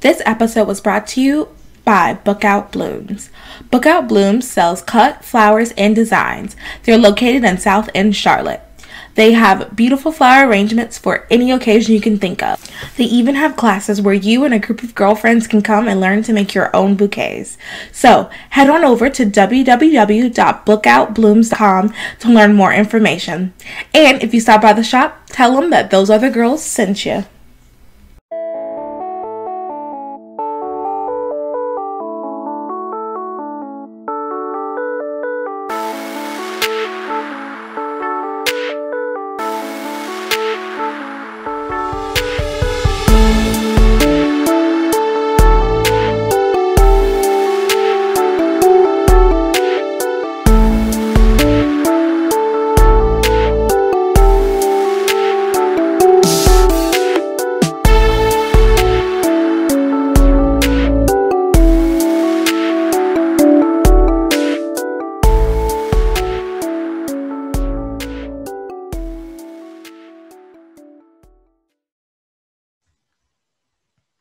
This episode was brought to you by Bookout Blooms. Bookout Blooms sells cut, flowers, and designs. They're located in South End, Charlotte. They have beautiful flower arrangements for any occasion you can think of. They even have classes where you and a group of girlfriends can come and learn to make your own bouquets. So head on over to www.bookoutblooms.com to learn more information. And if you stop by the shop, tell them that those other girls sent you.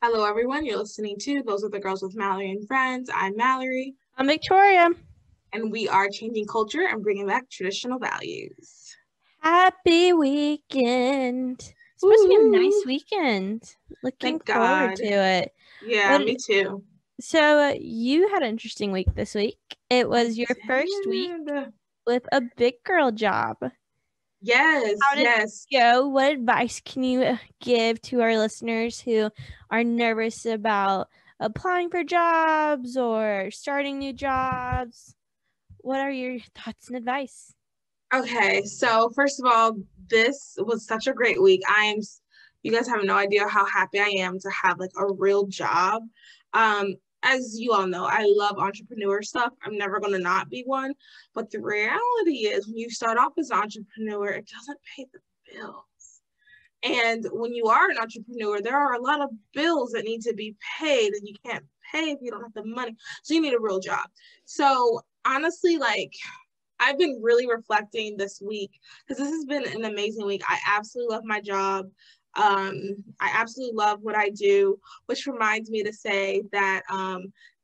Hello, everyone. You're listening to Those Are the Girls with Mallory and Friends. I'm Mallory. I'm Victoria. And we are changing culture and bringing back traditional values. Happy weekend. It's supposed to be a nice weekend. Looking forward to it. Yeah, me too. So you had an interesting week this week. It was your first week with a big girl job. Yes, How did it go? What advice can you give to our listeners who are nervous about applying for jobs or starting new jobs? What are your thoughts and advice? Okay, so first of all, this was such a great week. You guys have no idea how happy I am to have like a real job. As you all know, I love entrepreneur stuff. I'm never going to not be one. But the reality is when you start off as an entrepreneur, it doesn't pay the bills. And when you are an entrepreneur, there are a lot of bills that need to be paid and you can't pay if you don't have the money. So you need a real job. So honestly, like I've been really reflecting this week because this has been an amazing week. I absolutely love my job. I absolutely love what I do, which reminds me to say that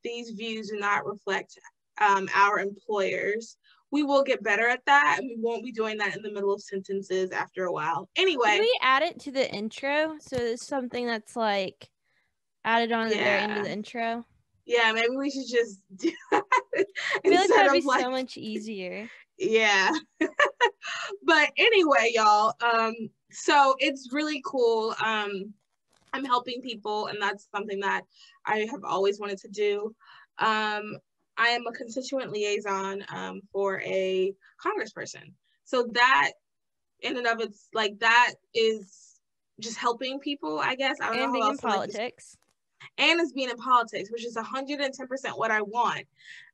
these views do not reflect our employers. We will get better at that, and we won't be doing that in the middle of sentences after a while. Anyway. Can we add it to the intro? So it's something that's like added on at the very end of the intro? Yeah, maybe we should just do that. I feel like that would be so much easier. Yeah. But anyway, y'all, so it's really cool. I'm helping people, and that's something that I have always wanted to do. I am a constituent liaison for a congressperson. So that in and of it's like that is just helping people, I guess. I don't know how else in politics. And it's being in politics, which is 110% what I want.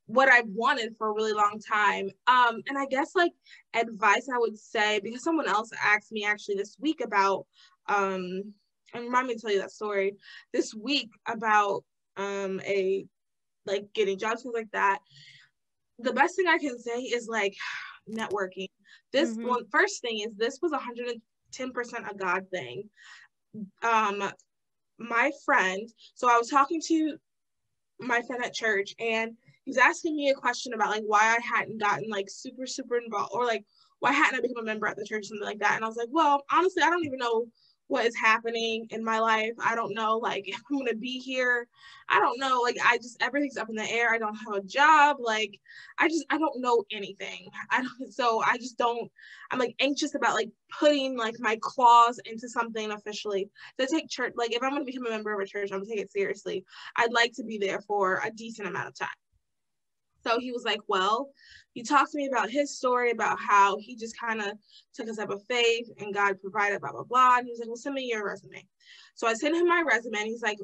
What I've wanted for a really long time. And I guess like advice I would say, because someone else asked me actually this week about, and remind me to tell you that story, this week about getting jobs, things like that. The best thing I can say is like networking. This one, first thing is this was 110% a God thing. My friend, so I was talking to my friend at church, and he's asking me a question about like why I hadn't gotten like super involved, or like why hadn't I become a member at the church, something like that. And I was like, well, honestly, I don't even know what is happening in my life. I don't know like if I'm gonna be here. I don't know, like everything's up in the air. I don't have a job. Like I don't know anything. I'm like anxious about like putting like my claws into something officially to take church. Like if I'm gonna become a member of a church, I'm gonna take it seriously. I'd like to be there for a decent amount of time. So he was like, well, he talked to me about his story, about how he just kind of took a step of faith and God provided, blah, blah, blah. And he was like, well, send me your resume. So I sent him my resume, and he's like,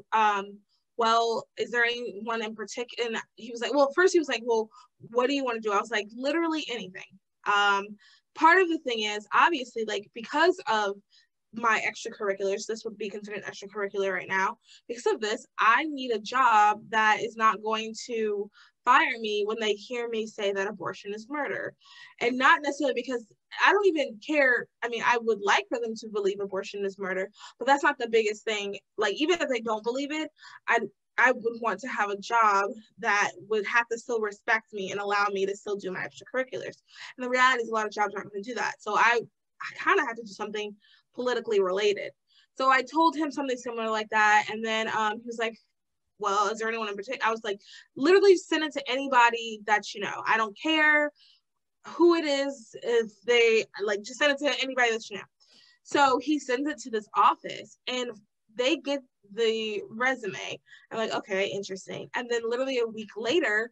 well, is there anyone in particular? And he was like, well, first he was like, well, what do you want to do? I was like, literally anything. Part of the thing is, obviously, like, because of my extracurriculars. This would be considered extracurricular right now. Because of this, I need a job that is not going to fire me when they hear me say that abortion is murder. And not necessarily because I don't even care. I mean, I would like for them to believe abortion is murder, but that's not the biggest thing. Like, even if they don't believe it, I would want to have a job that would have to still respect me and allow me to still do my extracurriculars. And the reality is a lot of jobs aren't going to do that. So I kind of had to do something politically related. So I told him something similar like that. And then he was like, well, is there anyone in particular? I was like, literally send it to anybody that you know. I don't care who it is. If they like, just send it to anybody that you know. So he sends it to this office and they get the resume. I'm like, okay, interesting. And then literally a week later,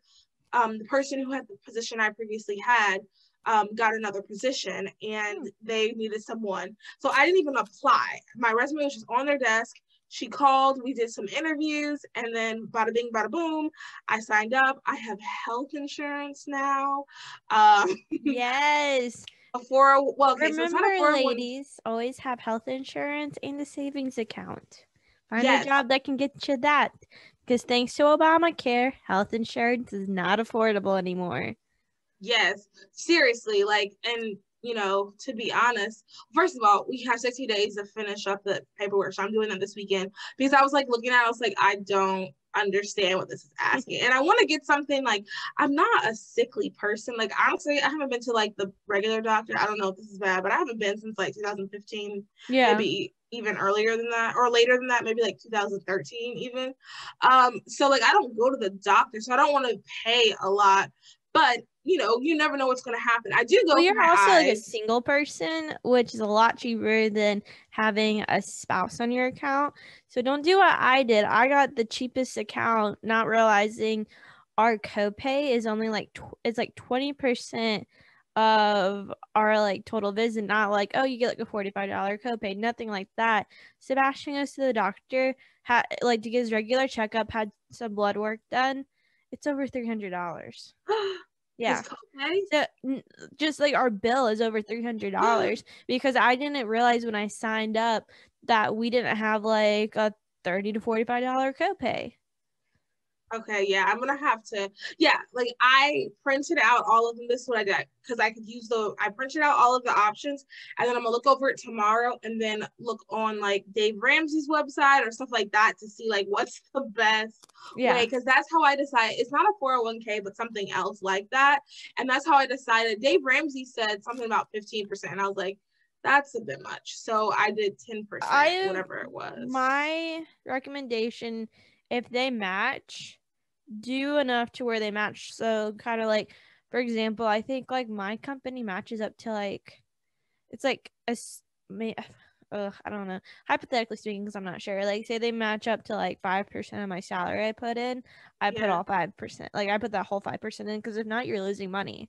the person who had the position I previously had got another position and they needed someone. So I didn't even apply. My resume was just on their desk. She called, we did some interviews, and then bada bing, bada boom, I signed up. I have health insurance now. Yes. Remember, ladies, always have health insurance and a savings account. Find yes. a job that can get you that. Because thanks to Obamacare, health insurance is not affordable anymore. Yes, seriously. Like, and you know, to be honest, first of all, we have 60 days to finish up the paperwork. So I'm doing that this weekend because I was like looking at it, I was like, I don't understand what this is asking. And I want to get something like, I'm not a sickly person. Like, honestly, I haven't been to like the regular doctor. I don't know if this is bad, but I haven't been since like 2015. Yeah. Maybe even earlier than that or later than that, maybe like 2013 even. So like I don't go to the doctor, so I don't want to pay a lot. But you know, you never know what's going to happen. I do go. Well, you're also like a single person, which is a lot cheaper than having a spouse on your account. So don't do what I did. I got the cheapest account, not realizing our copay is only like it's like 20% of our like total visit. Not like, oh, you get like a $45 copay. Nothing like that. Sebastian goes to the doctor, like to get his regular checkup, had some blood work done. It's over $300. Yeah. So, just like our bill is over $300 because I didn't realize when I signed up that we didn't have like a $30 to $45 copay. Okay, yeah, I'm gonna have to. Yeah, like I printed out all of them. This is what I did because I could use I printed out all of the options, and then I'm gonna look over it tomorrow, and then look on like Dave Ramsey's website or stuff like that to see like what's the best way. Because that's how I decided. It's not a 401k, but something else like that, and that's how I decided. Dave Ramsey said something about 15%, and I was like, that's a bit much. So I did 10%, whatever it was. My recommendation, if they match, do enough to where they match. So kind of like, for example, I think like my company matches up to like, it's like I don't know, hypothetically speaking, because I'm not sure, like say they match up to like 5% of my salary I put in, I put all 5%, like I put that whole 5% in, because if not, you're losing money.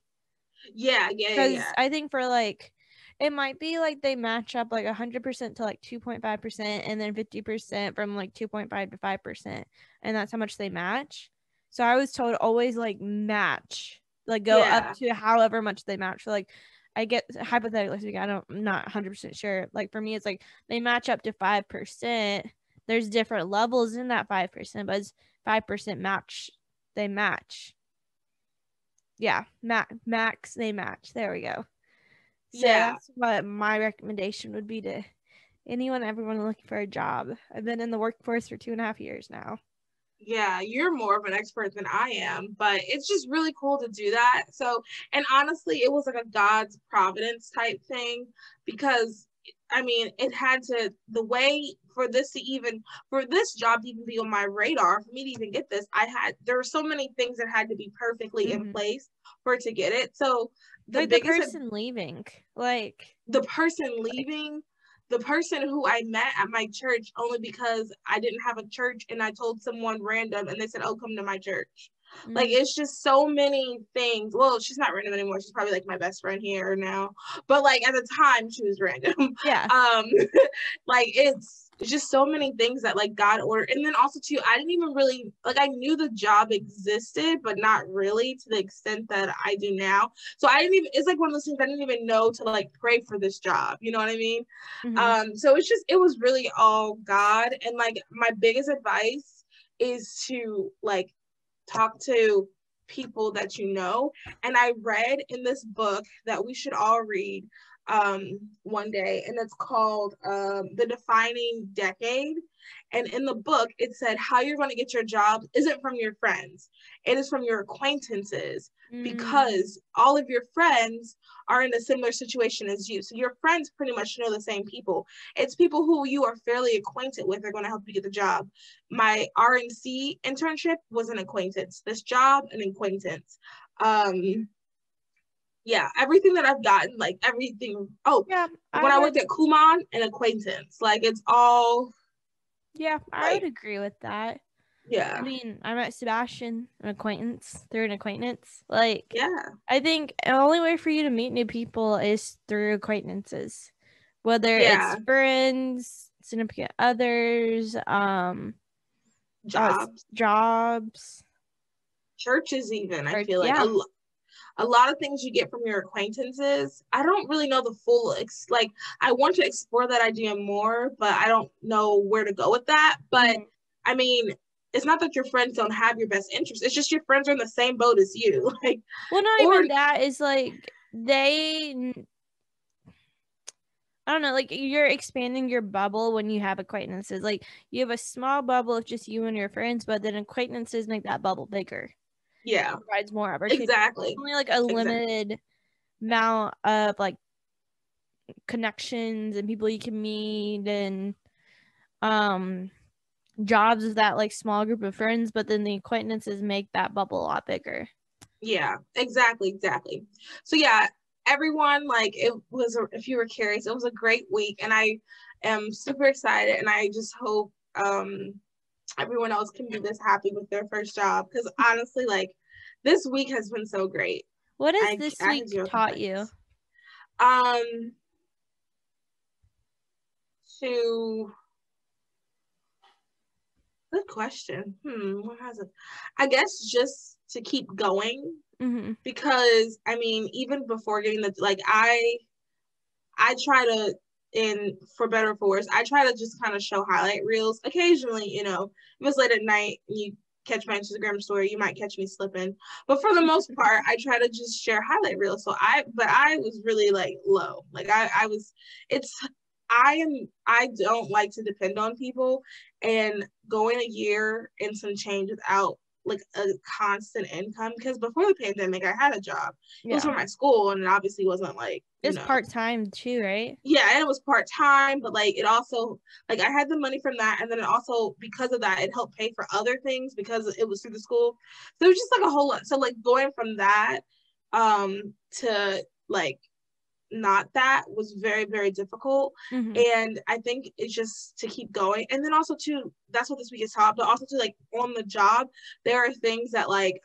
Because I think for like, it might be like they match up like 100% to like 2.5% and then 50% from like 2.5 to 5%, and that's how much they match. So I was told always like match, like go up to however much they match. So like I get, hypothetically speaking, I'm not 100% sure. Like for me, it's like they match up to 5%. There's different levels in that 5%, but it's 5% match. They match. Yeah, max they match. There we go. So that's what my recommendation would be to everyone looking for a job. I've been in the workforce for 2.5 years now. Yeah, you're more of an expert than I am, but it's just really cool to do that. So, and honestly, it was like a God's providence type thing because, I mean, it had to, the way for this job to even be on my radar, for me to even get this, there were so many things that had to be perfectly in place for it to get it. So, the person leaving, the person who I met at my church only because I didn't have a church and I told someone random and they said, oh, come to my church. Like, it's just so many things. Well, she's not random anymore. She's probably like my best friend here now. But like at the time she was random. Yeah. Like it's just so many things that like God ordered. And then also too, I didn't even really like, I knew the job existed, but not really to the extent that I do now. So I didn't even, it's like one of those things I didn't even know to like pray for this job. You know what I mean? So it's just, it was really all God. And like my biggest advice is to like talk to people that you know. And I read in this book that we should all read one day, and it's called The Defining Decade. And in the book, it said how you're going to get your job isn't from your friends, it is from your acquaintances, because all of your friends are in a similar situation as you. So your friends pretty much know the same people. It's people who you are fairly acquainted with are going to help you get the job. My RNC internship was an acquaintance. This job, an acquaintance. Yeah, everything that I've gotten, like everything. Oh, yeah, when I worked at Kumon, an acquaintance. Like it's all. Yeah, I would agree with that. Yeah. I mean, I met Sebastian, an acquaintance, through an acquaintance. Like, yeah. I think the only way for you to meet new people is through acquaintances. Whether it's friends, significant others, jobs. Churches even, I feel like. A lot of things you get from your acquaintances. I don't really know the full, like, I want to explore that idea more, but I don't know where to go with that. But, I mean, it's not that your friends don't have your best interest. It's just your friends are in the same boat as you. Like, well, not even that. Is like, I don't know, like you're expanding your bubble when you have acquaintances. Like you have a small bubble of just you and your friends, but then acquaintances make that bubble bigger. Yeah. It provides more opportunity. Exactly. Only like a limited amount of like connections and people you can meet and jobs of that like small group of friends, but then the acquaintances make that bubble a lot bigger. Yeah, exactly. So yeah, everyone, like it was, if you were curious, it was a great week, and I am super excited, and I just hope everyone else can be this happy with their first job, because honestly, like this week has been so great. What has this week taught you? Good question. What has it? I guess just to keep going, because I mean, even before getting the, like, I try to, and for better or for worse, I try to just kind of show highlight reels occasionally. You know, if it's late at night and you catch my Instagram story, you might catch me slipping. But for the most part, I try to just share highlight reels. So I was really like low. Like I don't like to depend on people, and going a year and some change without like a constant income, because before the pandemic I had a job. It was for my school, and it obviously wasn't like, it's part-time too, right? Yeah, and it was part-time, but like it also, like I had the money from that, and then it also, because of that, it helped pay for other things because it was through the school. So it was just like a whole lot. So like going from that to like not that was very, very difficult. And I think it's just to keep going. And then also too, that's what this week is taught, but also to like on the job, there are things that like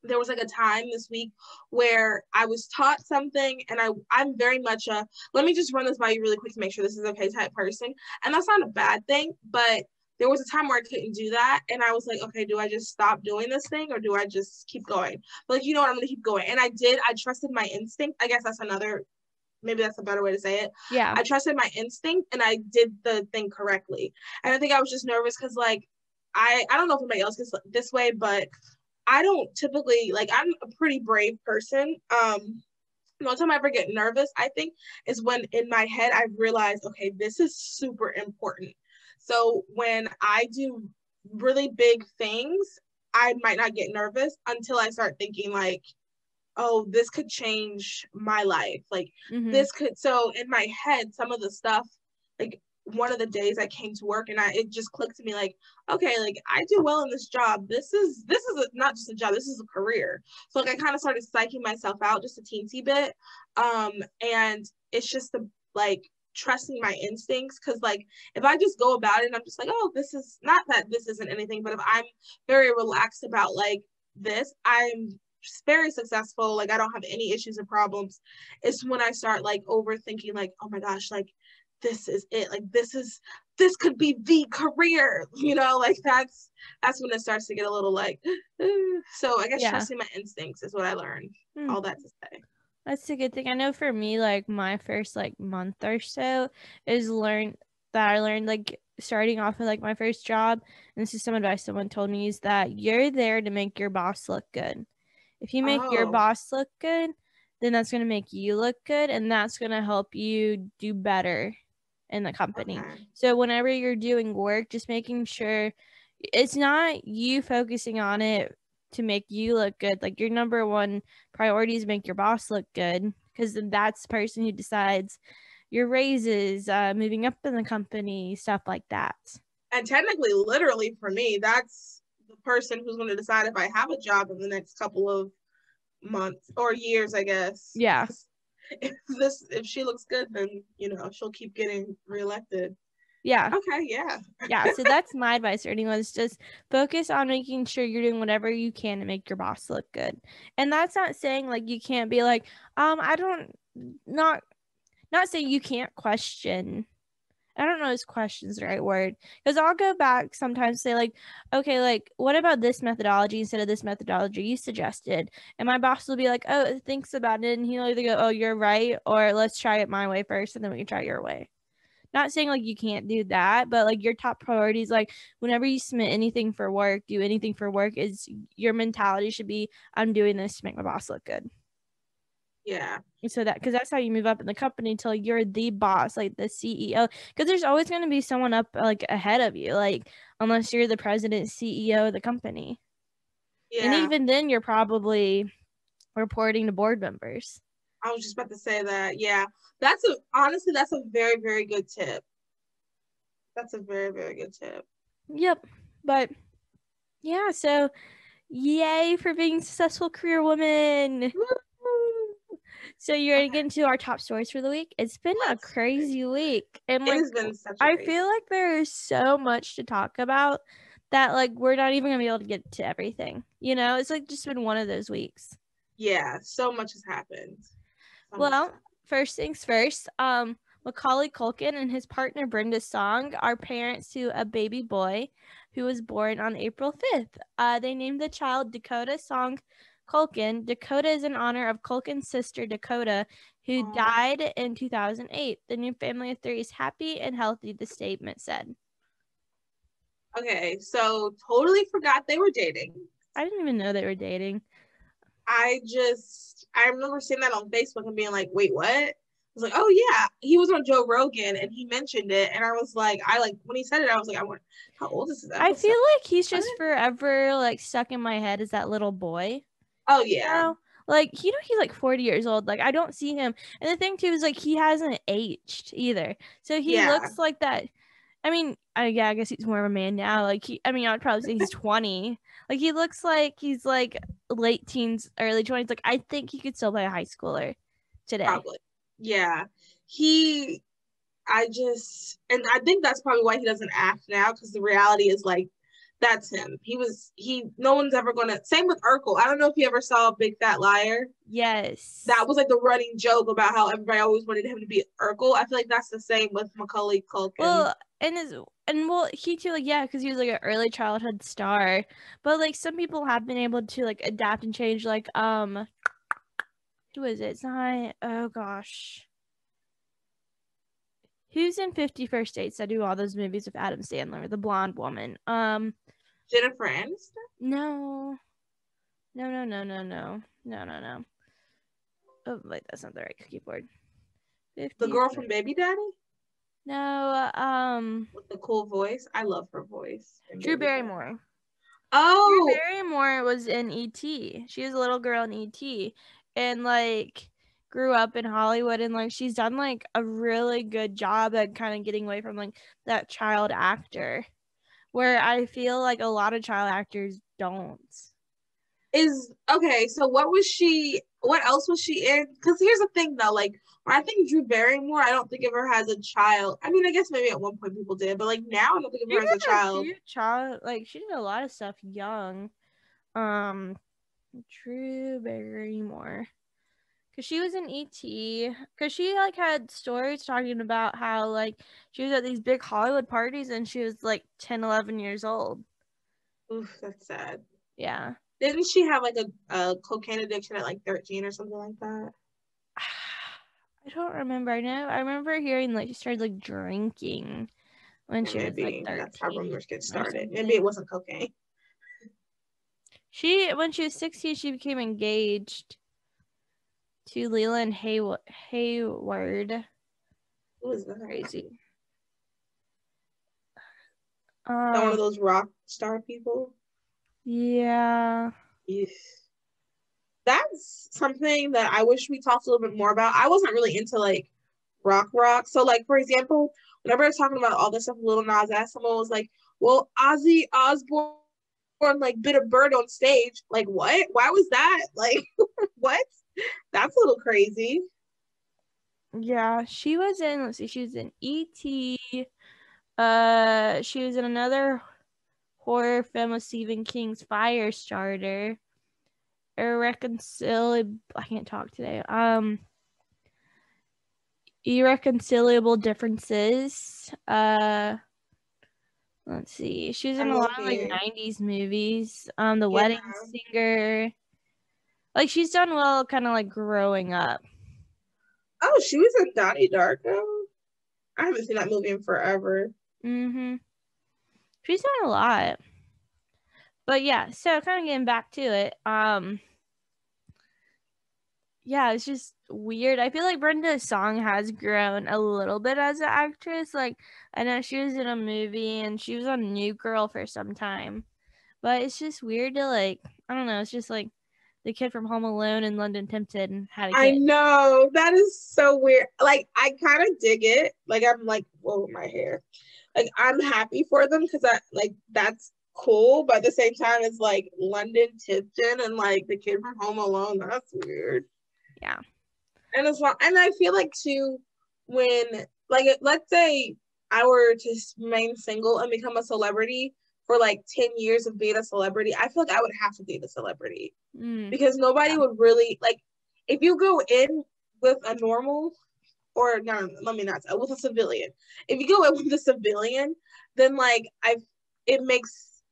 there was like a time this week where I was taught something, and I'm very much a, let me just run this by you really quick to make sure this is okay type person. And that's not a bad thing, but there was a time where I couldn't do that, and I was like, okay, do I just stop doing this thing, or do I just keep going? But like, you know what, I'm gonna keep going. And I trusted my instinct. I guess maybe that's a better way to say it. Yeah. I trusted my instinct, and I did the thing correctly. And I think I was just nervous because like, I don't know if anybody else gets this way, but I don't typically, like, I'm a pretty brave person. The only time I ever get nervous, I think, is when in my head I've realized, okay, this is super important. So when I do really big things, I might not get nervous until I start thinking like, oh, this could change my life. Like this could, so in my head, some of the stuff, like one of the days I came to work and it just clicked to me like, okay, like I do well in this job. This is not just a job, this is a career. So like I kind of started psyching myself out just a teensy bit. And it's just like trusting my instincts, because like if I just go about it and I'm just like, oh, this is not that this isn't anything, but if I'm very relaxed about like this, I'm very successful, like I don't have any issues or problems. It's when I start like overthinking, like, oh my gosh, like this is it, like this could be the career, you know, like that's when it starts to get a little like so I guess trusting my instincts is what I learned. All that to say. That's a good thing. I know for me, like my first like month or so is I learned like starting off with like my first job, and this is some advice someone told me, is that you're there to make your boss look good. If you make your boss look good, then that's going to make you look good, and that's going to help you do better in the company. So whenever you're doing work, just making sure it's not you focusing on it to make you look good. Like your number one priority is make your boss look good, because that's the person who decides your raises, moving up in the company, stuff like that. And technically, literally for me, that's the person who's going to decide if I have a job in the next couple of months or years, I guess. Yeah. If she looks good, then, you know, she'll keep getting reelected. Yeah. Okay, yeah. Yeah, so that's my advice for anyone, is just focus on making sure you're doing whatever you can to make your boss look good. And that's not saying like you can't be like, not saying you can't question. I don't know if question's the right word, because I'll go back sometimes, say like, okay, like what about this methodology instead of this methodology you suggested? And my boss will be like, oh, thinks about it, and he'll either go, oh, you're right, or let's try it my way first and then we can try your way. Not saying like you can't do that, but like your top priorities, like whenever you submit anything for work, do anything for work, is your mentality should be, I'm doing this to make my boss look good. Yeah. So that, because that's how you move up in the company until you're the boss, like the CEO, because there's always going to be someone up like ahead of you, like unless you're the president, CEO of the company. Yeah. And even then you're probably reporting to board members. I was just about to say that. Yeah. Honestly, that's a very, very good tip. That's a very, very good tip. Yep. But yeah, so yay for being a successful career woman. So you're ready to get into our top stories for the week? It's been a crazy week. And like, it has been such a I feel like there is so much to talk about that like we're not even gonna be able to get to everything. You know, it's like just been one of those weeks. Yeah, so much has happened. First things first, Macaulay Culkin and his partner Brenda's song are parents to a baby boy who was born on April 5th. They named the child Dakota Song Culkin. Dakota is in honor of Culkin's sister Dakota, who died in 2008. The new family of 3 is happy and healthy, the statement said. Okay, so totally forgot they were dating. I didn't even know they were dating. I remember seeing that on Facebook and being like, wait, what? I was like, oh yeah, he was on Joe Rogan and he mentioned it, and I was like, when he said it, I was like, how old is this episode? I feel like he's just forever like stuck in my head as that little boy. Oh yeah. You know? Like, he's like 40 years old. Like, I don't see him. And the thing too is like he hasn't aged either. So he looks like that. I mean, I guess he's more of a man now. Like I would probably say he's 20. Like he looks like he's like late teens, early 20s. Like I think he could still play a high schooler today. Probably. Yeah. I think that's probably why he doesn't act now, because the reality is like that's him. No one's ever gonna. Same with Urkel. I don't know if you ever saw Big Fat Liar. Yes. That was like the running joke about how everybody always wanted him to be Urkel. I feel like that's the same with Macaulay Culkin. Well, he too, like, yeah, because he was like an early childhood star. But like some people have been able to like adapt and change. Like who is it? It's not. Oh gosh. Who's in 50 First Dates? I do all those movies with Adam Sandler, the blonde woman. Jennifer Aniston? No. Oh, wait, that's not the right keyboard. The girl from Baby Daddy? No, with the cool voice. I love her voice. Drew Barrymore. Oh, Drew Barrymore was in E.T. She was a little girl in E.T. and like grew up in Hollywood, and like she's done like a really good job at kind of getting away from like that child actor, where I feel like a lot of child actors don't. Okay, so what else was she in? Because here's the thing though, like when I think Drew Barrymore, I don't think of her as a child. I mean, I guess maybe at one point people did, but like now I don't think of She her as a was a child. cute child. Like, she did a lot of stuff young. Drew Barrymore. Because she was in E.T. Because she, like, had stories talking about how, like, she was at these big Hollywood parties and she was, like, 10, 11 years old. Oof, that's sad. Yeah. Didn't she have like a cocaine addiction at like 13 or something like that? I don't remember. I remember hearing, like, she started, like, drinking when she was, like, Maybe that's how 13 rumors get or started. Maybe something. it wasn't cocaine. When she was 16, she became engaged to Leland Hayward. Who is that? Crazy. One of those rock star people. Yeah. Yes. That's something that I wish we talked a little bit more about. I wasn't really into like rock. So like for example, whenever I was talking about all this stuff with Lil Nas X, someone was like, well, Ozzy Osbourne like bit a bird on stage. Like what? Why was that? Like what? That's a little crazy. Yeah, she was in, let's see, she was in E.T. She was in another horror film with Stephen King's Firestarter. Irreconcilable, I can't talk today. Irreconcilable Differences. Let's see. She was in I'm a lot of like looking. 90s movies. The Yeah. Wedding Singer. Like, she's done well kind of like growing up. Oh, she was in Donnie Darko. I haven't seen that movie in forever. Mm-hmm. She's done a lot. But yeah, so kind of getting back to it. Yeah, it's just weird. I feel like Brenda Song has grown a little bit as an actress. Like, I know she was in a movie and she was on New Girl for some time. But it's just weird to, like, I don't know, it's just like the kid from Home Alone and London Tempted and had a I kid. know that is so weird. Like I kind of dig it. Like I'm like, whoa, my hair. Like I'm happy for them because I like that's cool. But at the same time, it's like London Tipton and like the kid from Home Alone. That's weird. Yeah. And as well, and I feel like too, when like let's say I were to remain single and become a celebrity for like 10 years of being a celebrity, I feel like I would have to date a celebrity because nobody would really like if you go in with a normal or no, let me not say with a civilian. If you go in with a civilian, then like it makes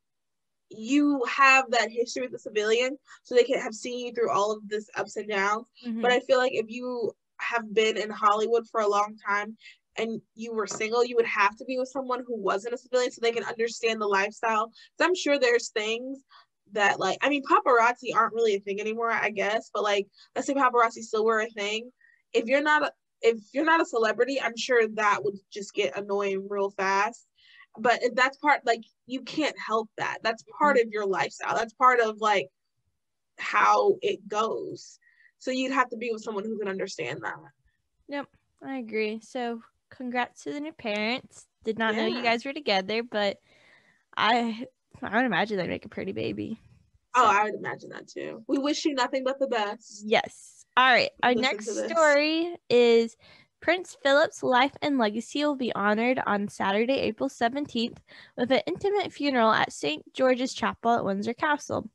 you have that history with the civilian so they can have seen you through all of this ups and downs. But I feel like if you have been in Hollywood for a long time and you were single, you would have to be with someone who wasn't a civilian so they can understand the lifestyle. So I'm sure there's things that like, I mean, paparazzi aren't really a thing anymore, I guess, but like, let's say paparazzi still were a thing. If you're not a celebrity, I'm sure that would just get annoying real fast. But that's part like you can't help that. That's part of your lifestyle. That's part of like how it goes. So you'd have to be with someone who can understand that. Yep, I agree. So congrats to the new parents. Did not know you Yeah. guys were together, but I would imagine they'd make a pretty baby. Oh, I would imagine that too. We wish you nothing but the best. Yes. All right. Our Listen next to this. story is Prince Philip's life and legacy will be honored on Saturday, April 17th, with an intimate funeral at St. George's Chapel at Windsor Castle.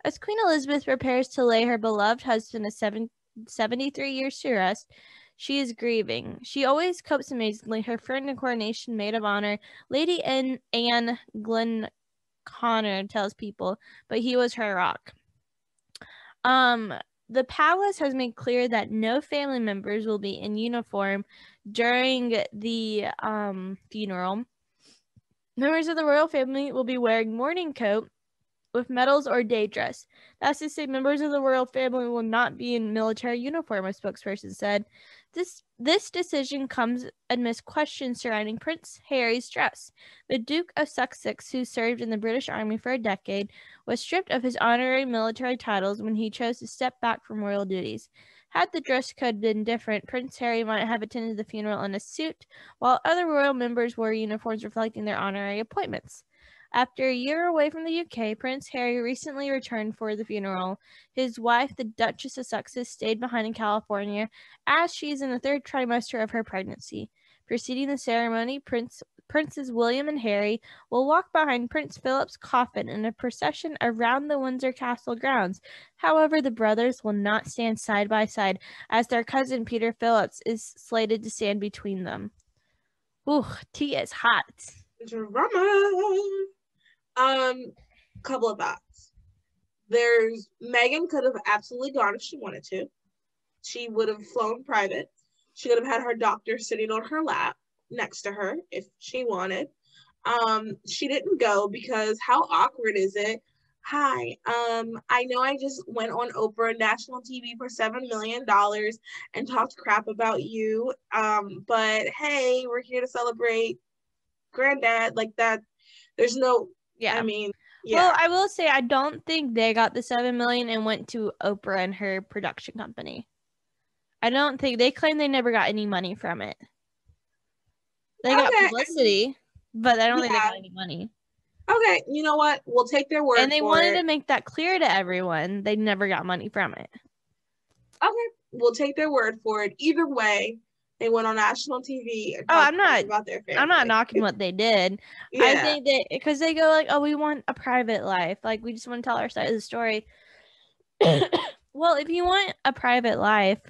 As Queen Elizabeth prepares to lay her beloved husband of 73 years to rest, she is grieving. She always copes amazingly. Her friend and coronation maid of honor, Lady Anne Glenconner, tells people, but he was her rock. The palace has made clear that no family members will be in uniform during the funeral. Members of the royal family will be wearing mourning coat with medals or day dress. That's to say, members of the royal family will not be in military uniform, a spokesperson said. This decision comes amidst questions surrounding Prince Harry's dress. The Duke of Sussex, who served in the British Army for a decade, was stripped of his honorary military titles when he chose to step back from royal duties. Had the dress code been different, Prince Harry might have attended the funeral in a suit, while other royal members wore uniforms reflecting their honorary appointments. After a year away from the UK, Prince Harry recently returned for the funeral. His wife, the Duchess of Sussex, stayed behind in California as she's in the third trimester of her pregnancy. Preceding the ceremony, Princes William and Harry will walk behind Prince Philip's coffin in a procession around the Windsor Castle grounds. However, the brothers will not stand side by side as their cousin Peter Phillips is slated to stand between them. Ooh, tea is hot. Drama. Couple of thoughts. Meghan could have absolutely gone if she wanted to. She would have flown private. She could have had her doctor sitting on her lap next to her if she wanted. She didn't go because how awkward is it? Hi, I know I just went on Oprah national TV for $7 million and talked crap about you. But hey, we're here to celebrate granddad. Like that. There's no, Yeah. I mean, yeah. Well, I will say I don't think they got the $7 million and went to Oprah and her production company. I don't think they claim they never got any money from it. They got publicity, but I don't think they got any money. Okay, you know what? We'll take their word for it. And they wanted to make that clear to everyone. They never got money from it. Okay, we'll take their word for it. Either way, they went on national TV and talked about their family. I'm not knocking what they did. Yeah. I think that because they go like, oh, we want a private life. Like, we just want to tell our side of the story. Well, if you want a private life,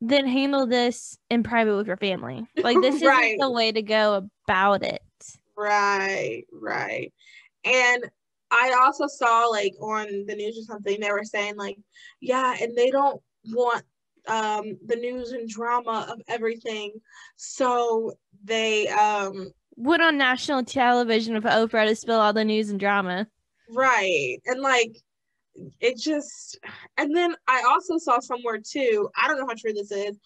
then handle this in private with your family. Like, this isn't the way to go about it. Right. And I also saw, like, on the news or something, they were saying, like, yeah, and they don't want the news and drama of everything. So they went on national television with Oprah to spill all the news and drama. Right. And, like, it just, and then I also saw somewhere too, I don't know how true this is.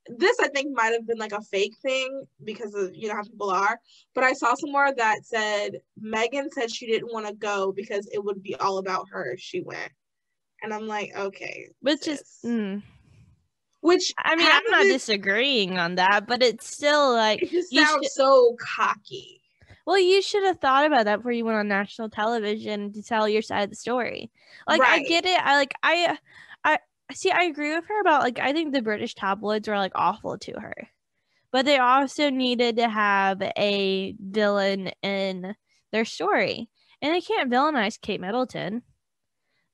This I think might have been like a fake thing because of, you know, how people are, but I saw somewhere that said Meghan said she didn't want to go because it would be all about her if she went. And I'm like, okay. Which is, which, I mean, I'm not disagreeing on that, but it's still like, it just sounds so cocky. Well, you should have thought about that before you went on national television to tell your side of the story. Like, I get it. I agree with her about, like, I think the British tabloids are, like, awful to her. But they also needed to have a villain in their story. And they can't villainize Kate Middleton.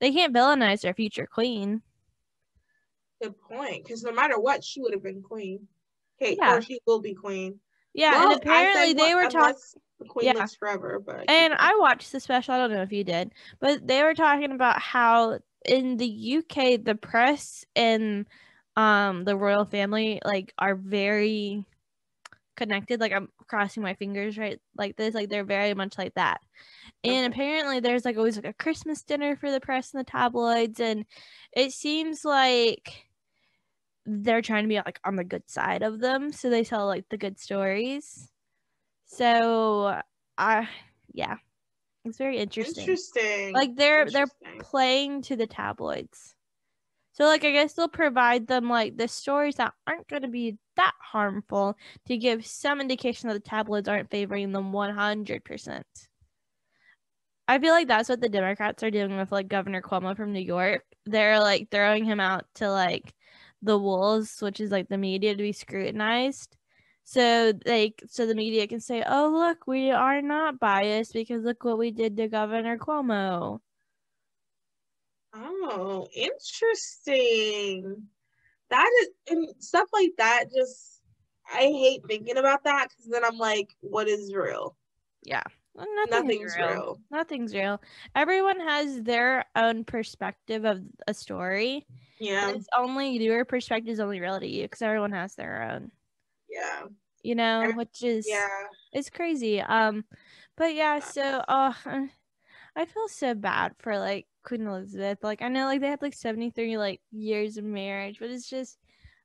They can't villainize their future queen. Good point. Because no matter what, she would have been queen. Kate, or she will be queen. Yeah, well, and apparently they were talking... The queen lives forever, but and I watched the special. I don't know if you did, but they were talking about how in the UK the press and the royal family like are very connected. Like, I'm crossing my fingers right like this, like they're very much like that. And apparently there's like always like a Christmas dinner for the press and the tabloids, and it seems like they're trying to be like on the good side of them, so they tell like the good stories. So, it's very interesting. Like, they're playing to the tabloids. So, like, I guess they'll provide them, like, the stories that aren't going to be that harmful to give some indication that the tabloids aren't favoring them 100%. I feel like that's what the Democrats are doing with, like, Governor Cuomo from New York. They're, like, throwing him out to, like, the wolves, which is, like, the media, to be scrutinized. So the media can say, oh, look, we are not biased because look what we did to Governor Cuomo. Oh, interesting. That is, and stuff like that, just, I hate thinking about that because then I'm like, what is real? Yeah. Well, nothing's real. Nothing's real. Everyone has their own perspective of a story. Yeah. And your perspective is only real to you because everyone has their own. Yeah. You know, which is it's crazy. But yeah, so I feel so bad for like Queen Elizabeth. Like, I know like they had like 73 like years of marriage, but it's just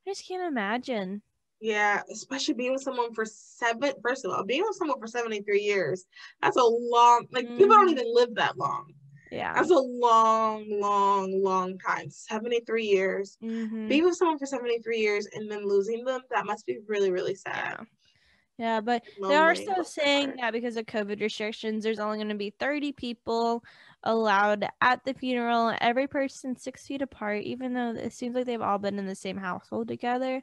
I just can't imagine. Yeah, especially being with someone for 73 years. That's a long, like, people don't even live that long. Yeah. That's a long time. 73 years. Mm-hmm. Being with someone for 73 years and then losing them, that must be really, really sad. Yeah, but they are lonely. still saying that because of COVID restrictions, there's only going to be 30 people allowed at the funeral. Every person 6 feet apart, even though it seems like they've all been in the same household together.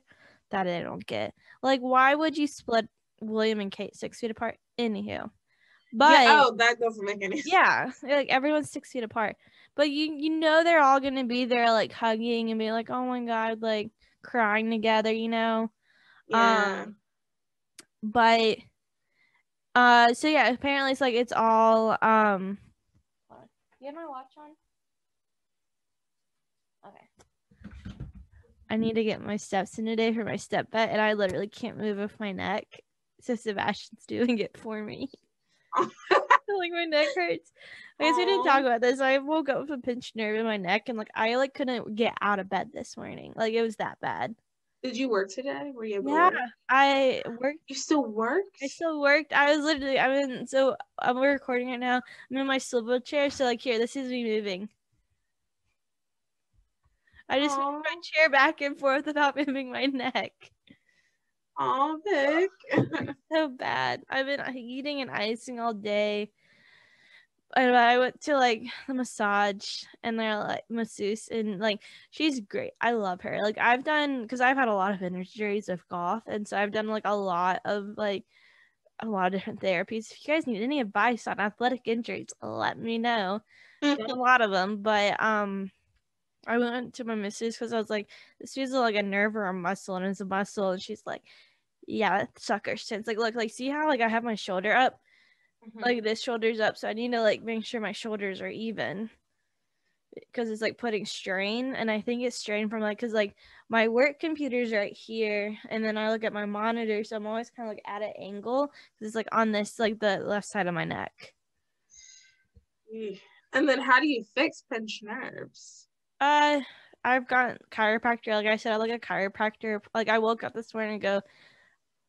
That I don't get. Like, why would you split William and Kate 6 feet apart? Anywho, Yeah. but Oh, that doesn't make any sense. yeah, like everyone's 6 feet apart. But you know they're all going to be there, like hugging and being like, oh my God, like crying together, you know. Yeah. But so yeah, apparently it's like it's all you have my watch on? Okay. I need to get my steps in today for my step vet, and I literally can't move with my neck. So Sebastian's doing it for me. Like my neck hurts. I guess we didn't talk about this. I woke up with a pinched nerve in my neck, and like I like couldn't get out of bed this morning. Like it was that bad. Did you work today? Were you able to Yeah, work? I worked. You still worked? I still worked. I was literally. We're recording right now. I'm in my swivel chair. So like here, this is me moving. I just moved my chair back and forth without moving my neck. Oh, Vic. So bad. I've been eating and icing all day. I went to like the massage and they're like masseuse and like she's great. I love her. Like I've done because I've had a lot of injuries with golf, and so I've done like a lot of different therapies. If you guys need any advice on athletic injuries, let me know. Done a lot of them, but I went to my masseuse because I was like, this feels like a nerve or a muscle, and it's a muscle, and she's like, yeah, sucker sense. Like, look, like, see how like I have my shoulder up, like this shoulder's up, so I need to like make sure my shoulders are even because it's like putting strain, and I think it's strain from like because like my work computer's right here, and then I look at my monitor, so I'm always kind of like at an angle because it's like on this like the left side of my neck. And then how do you fix pinched nerves? I've got chiropractor. Like I said, I look at chiropractor. Like I woke up this morning and go,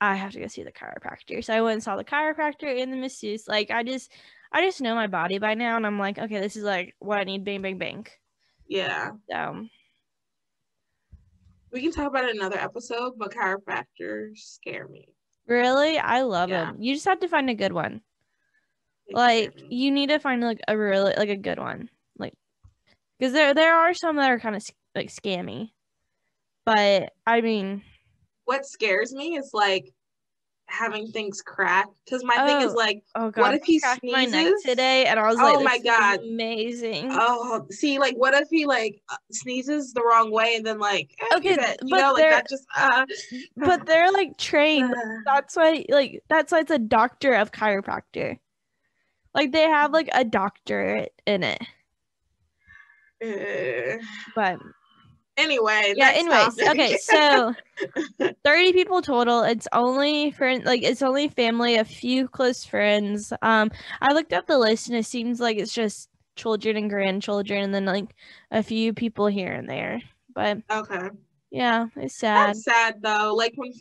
I have to go see the chiropractor. So I went and saw the chiropractor and the masseuse. Like I just know my body by now, and I'm like, okay, this is like what I need. Bang, bang, bang. Yeah. So we can talk about it in another episode, but chiropractors scare me. Really, I love them. You just have to find a good one. Like you need to find like a really like a good one. Like because there are some that are kind of like scammy, but I mean, what scares me is like having things crack because my thing is like, God, what if he cracked sneezes my neck today, and I was like, oh my God, amazing. Oh, see, like, what if he like sneezes the wrong way and then like, okay, you know, like that just. But they're like trained. That's why it's a doctor of chiropractor. Like they have like a doctorate in it. But anyway, yeah. Anyways, okay, so 30 people total. It's only family, a few close friends. I looked up the list and it seems like it's just children and grandchildren, and then like a few people here and there. But okay. Yeah, it's sad. That's sad though. Like when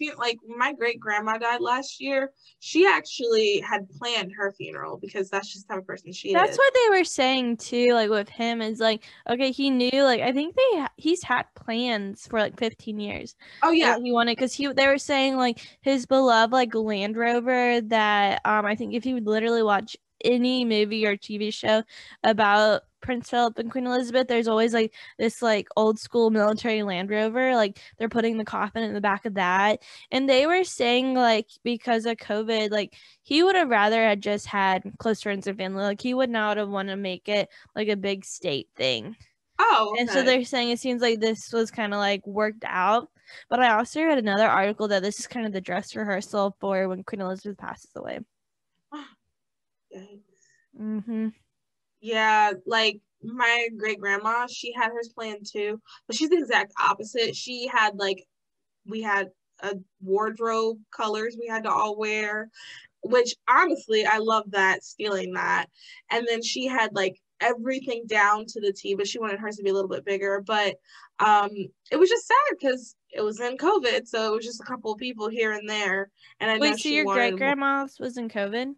my great grandma died last year, she actually had planned her funeral because that's just the type of person she is. That's what they were saying too. Like with him, is like okay, he knew. Like I think he's had plans for like 15 years. Oh yeah, he wanted because they were saying like his beloved like Land Rover that I think if you would literally watch any movie or TV show about Prince Philip and Queen Elizabeth, there's always like this like old school military Land Rover. Like they're putting the coffin in the back of that, and they were saying like because of COVID, like he would have rather had just had close friends and family. Like he would not have wanted to make it like a big state thing. Oh, okay. And so they're saying it seems like this was kind of like worked out. But I also read another article that this is kind of the dress rehearsal for when Queen Elizabeth passes away. Yeah, like my great grandma, she had hers planned too, but she's the exact opposite. She had like we had a wardrobe colors we had to all wear, which honestly I love that, stealing that. And then she had like everything down to the T, but she wanted hers to be a little bit bigger. But it was just sad because it was in COVID, so it was just a couple of people here and there. And I know so your great grandma's was in COVID?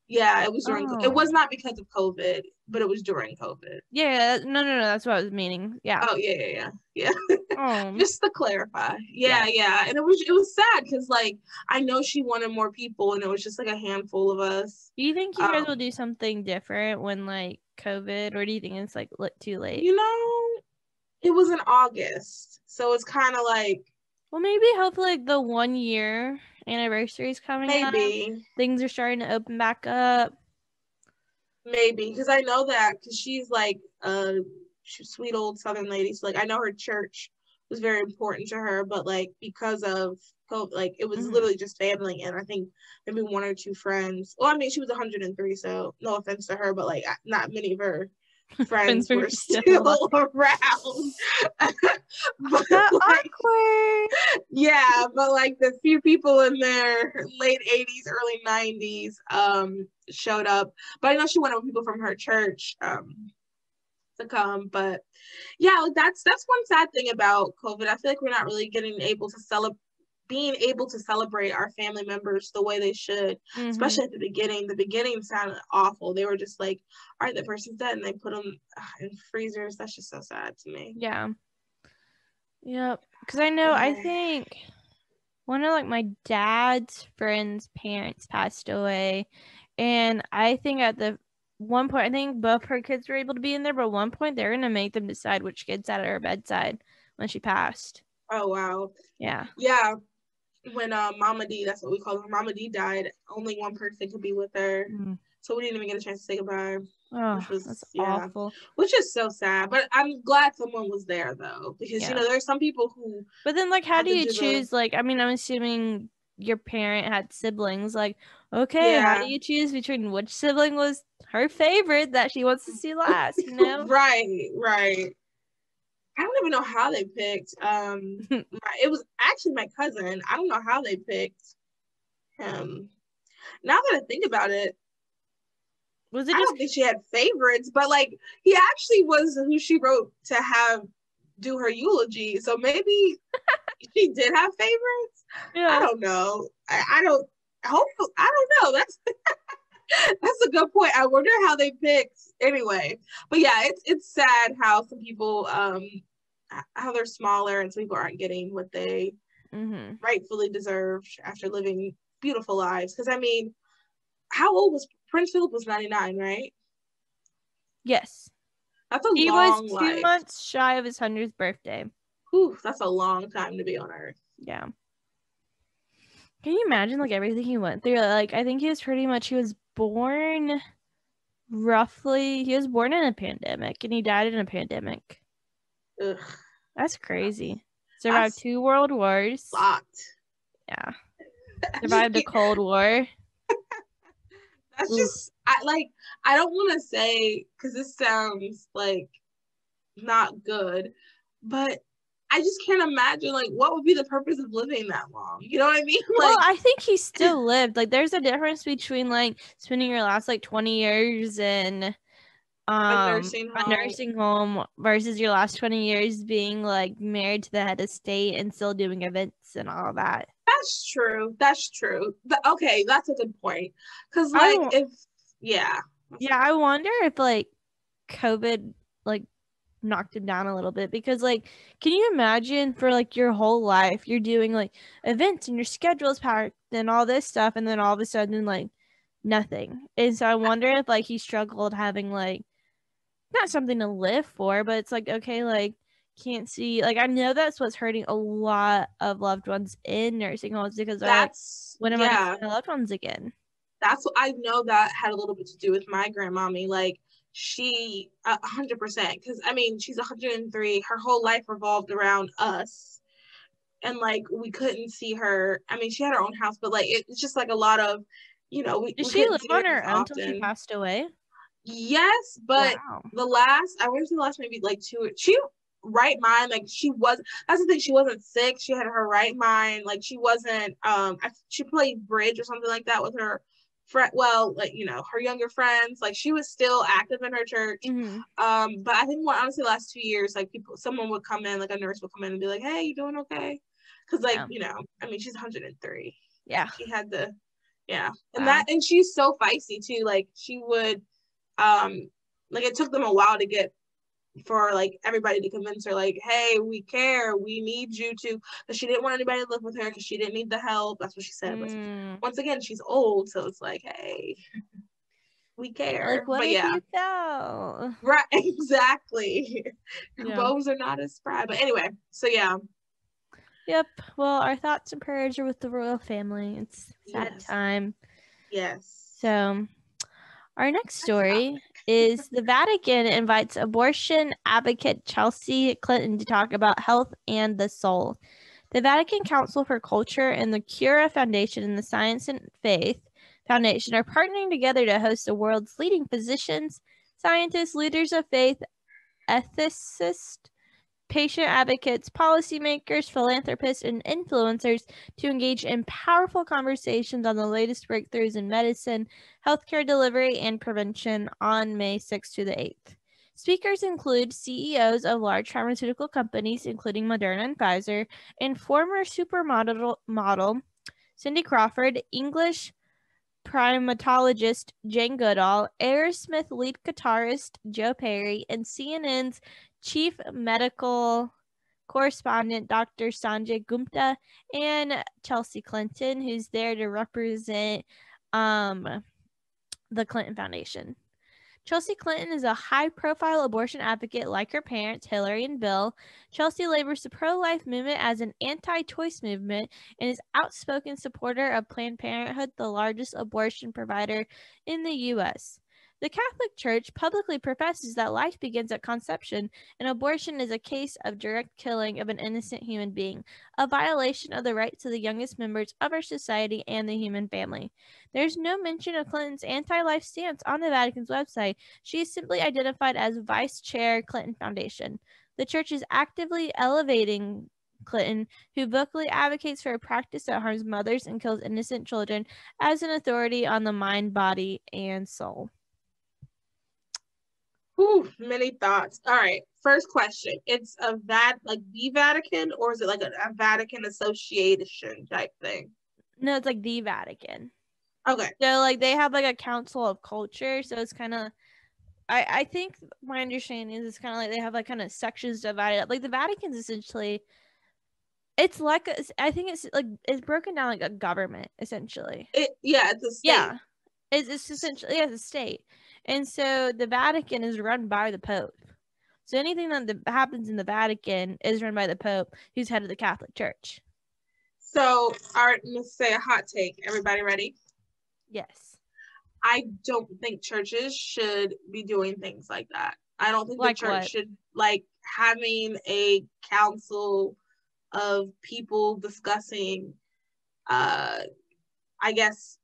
Yeah, it was during. It was not because of COVID. but it was during COVID. Yeah, no, that's what I was meaning. Yeah. Oh, yeah. Oh. Just to clarify. Yeah. And it was sad because, like, I know she wanted more people, and it was just, like, a handful of us. Do you think you guys will do something different when, like, COVID, or do you think it's, like, too late? You know, it was in August, so it's kind of like... Well, maybe hopefully like, the 1 year anniversary is coming up. Things are starting to open back up. Maybe, because I know that, because she's like a sweet old Southern lady. So, like, I know her church was very important to her, but, like, because of COVID, like, it was literally just family, and I think maybe 1 or 2 friends. Well, I mean, she was 103, so no offense to her, but, like, not many of her friends were still around. But, like, awkward. Yeah, but, like, the few people in their late 80s, early 90s showed up. But I know she wanted people from her church to come. But yeah, like, that's one sad thing about COVID. I feel like we're not really being able to celebrate our family members the way they should, especially at the beginning. The beginning sounded awful. They were just like, all right, the person's dead, and they put them in freezers. That's just so sad to me. Yeah. Yep. Because I know, I think one of, like, my dad's friend's parents passed away, and I think at the one point, I think both her kids were able to be in there, but at one point they're going to make them decide which kid sat at her bedside when she passed. Oh, wow. Yeah. When Mama D, that's what we call her, Mama D died, only one person could be with her. So we didn't even get a chance to say goodbye. Oh, that's awful. Which is so sad. But I'm glad someone was there, though. Because, you know, there's some people who... But then, like, how do you choose? Like, I mean, I'm assuming your parent had siblings. Like, okay, how do you choose between which sibling was her favorite that she wants to see last, you know? Right. I don't even know how they picked. It was actually my cousin. I don't know how they picked him. Now that I think about it, I don't think she had favorites, but, like, he actually was who she wrote to have do her eulogy. So maybe she did have favorites. Yeah. I don't know. I don't know. That's a good point. I wonder how they picked anyway. But yeah, it's sad how some people how they're smaller and some people aren't getting what they rightfully deserve after living beautiful lives. Because, I mean, how old was Prince Philip? Was 99, right? Yes. That's a long life. He was 2 months shy of his 100th birthday. Whew, that's a long time to be on Earth. Yeah. Can you imagine, like, everything he went through? Like, I think he was born in a pandemic, and he died in a pandemic. Ugh. That's crazy. Survived 2 world wars. Lot. Yeah. Survived a Cold War. That's just, I don't want to say, because this sounds, like, not good, but I just can't imagine, like, what would be the purpose of living that long? You know what I mean? Like, well, I think he still lived. Like, there's a difference between, like, spending your last, like, 20 years in a nursing home versus your last 20 years being, like, married to the head of state and still doing events and all that. That's true. But, okay, that's a good point. Because, like, I wonder if, like, COVID, like, knocked him down a little bit, because, like, can you imagine for, like, your whole life you're doing, like, events and your schedule is packed and all this stuff, and then all of a sudden, like, nothing. And so I wonder if, like, he struggled having, like, not something to live for, but it's like, okay, like, can't see, like, I know that's what's hurting a lot of loved ones in nursing homes, because they're like, when am I gonna see my loved ones again? That's what I know that had a little bit to do with my grandmommy. Like, she 100%, because, I mean, she's 103. Her whole life revolved around us, and, like, we couldn't see her. I mean, she had her own house, but, like, it's just, like, a lot of, you know, did she live on her own until she passed away? Yes, but I went to the last maybe like 2. She right mind, like, that's the thing, she wasn't sick. She had her right mind. Like, she wasn't she played bridge or something like that with her like, you know, her younger friends. Like, she was still active in her church. But I think honestly, the last 2 years, like, someone would come in, like a nurse would come in and be like, hey, you doing okay? Because, like, you know, I mean, she's 103. Yeah, she had and she's so feisty too. Like, she would like, it took them a while to get, for like everybody to convince her, like, hey, we care, we need you to, because she didn't want anybody to live with her because she didn't need the help. That's what she said. But once again, she's old, so it's like, hey, we care. Like, what but if yeah, you fell? right, exactly. Your Yeah. bones are not as spry. But anyway, so yeah. Yep. Well, our thoughts and prayers are with the royal family. It's a sad time. Yes. So, our next story is the Vatican invites abortion advocate Chelsea Clinton to talk about health and the soul. The Vatican Council for Culture and the Cura Foundation and the Science and Faith Foundation are partnering together to host the world's leading physicians, scientists, leaders of faith, ethicists, patient advocates, policymakers, philanthropists, and influencers to engage in powerful conversations on the latest breakthroughs in medicine, healthcare delivery, and prevention on May 6th to the 8th. Speakers include CEOs of large pharmaceutical companies, including Moderna and Pfizer, and former supermodel Cindy Crawford, English primatologist Jane Goodall, Aerosmith lead guitarist Joe Perry, and CNN's chief medical correspondent Dr. Sanjay Gupta, and Chelsea Clinton, who's there to represent the Clinton Foundation. Chelsea Clinton is a high-profile abortion advocate like her parents, Hillary and Bill. Chelsea labors the pro-life movement as an anti-choice movement and is outspoken supporter of Planned Parenthood, the largest abortion provider in the U.S. The Catholic Church publicly professes that life begins at conception, and abortion is a case of direct killing of an innocent human being, a violation of the rights of the youngest members of our society and the human family. There's no mention of Clinton's anti-life stance on the Vatican's website. She is simply identified as Vice Chair Clinton Foundation. The church is actively elevating Clinton, who vocally advocates for a practice that harms mothers and kills innocent children, as an authority on the mind, body, and soul. Whew, many thoughts. All right, first question. It's a the Vatican, or is it like a Vatican association type thing? No, it's like the Vatican. Okay. So like they have like a council of culture, so it's kind of, I think my understanding is it's kind of like they have like kind of sections divided up. Like the Vatican's essentially, it's like I think it's like it's broken down like a government essentially. It's a state. Yeah, it's essentially it's a state, and so the Vatican is run by the Pope. So anything that happens in the Vatican is run by the Pope, who's head of the Catholic Church. So, all right, let's say a hot take. Everybody ready? Yes. I don't think churches should be doing things like that. I don't think like the church should like having a council of people discussing, I guess,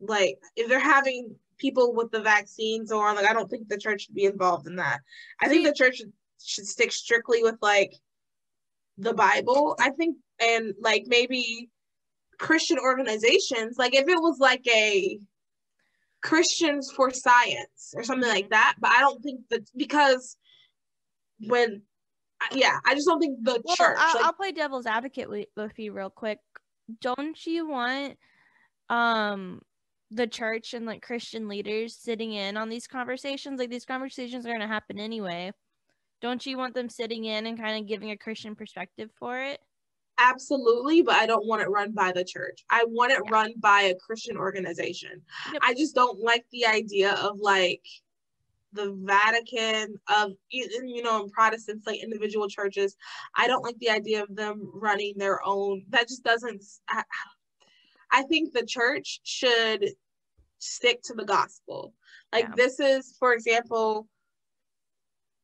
like if they're having people with the vaccines or like, I don't think the church should be involved in that. I think the church should stick strictly with like the Bible, I think, and like maybe Christian organizations, like if it was like a Christians for Science or something like that, but I don't think that, because when I just don't think the church. I'll play devil's advocate with you real quick. Don't you want the church and like Christian leaders sitting in on these conversations? Like these conversations are going to happen anyway. Don't you want them sitting in and kind of giving a Christian perspective for it? Absolutely, but I don't want it run by the church. I want it run by a Christian organization. Yep. I just don't like the idea of like the Vatican, of, you know, in Protestants, like individual churches. I don't like the idea of them running their own. That just doesn't. I think the church should stick to the gospel. Like this is, for example,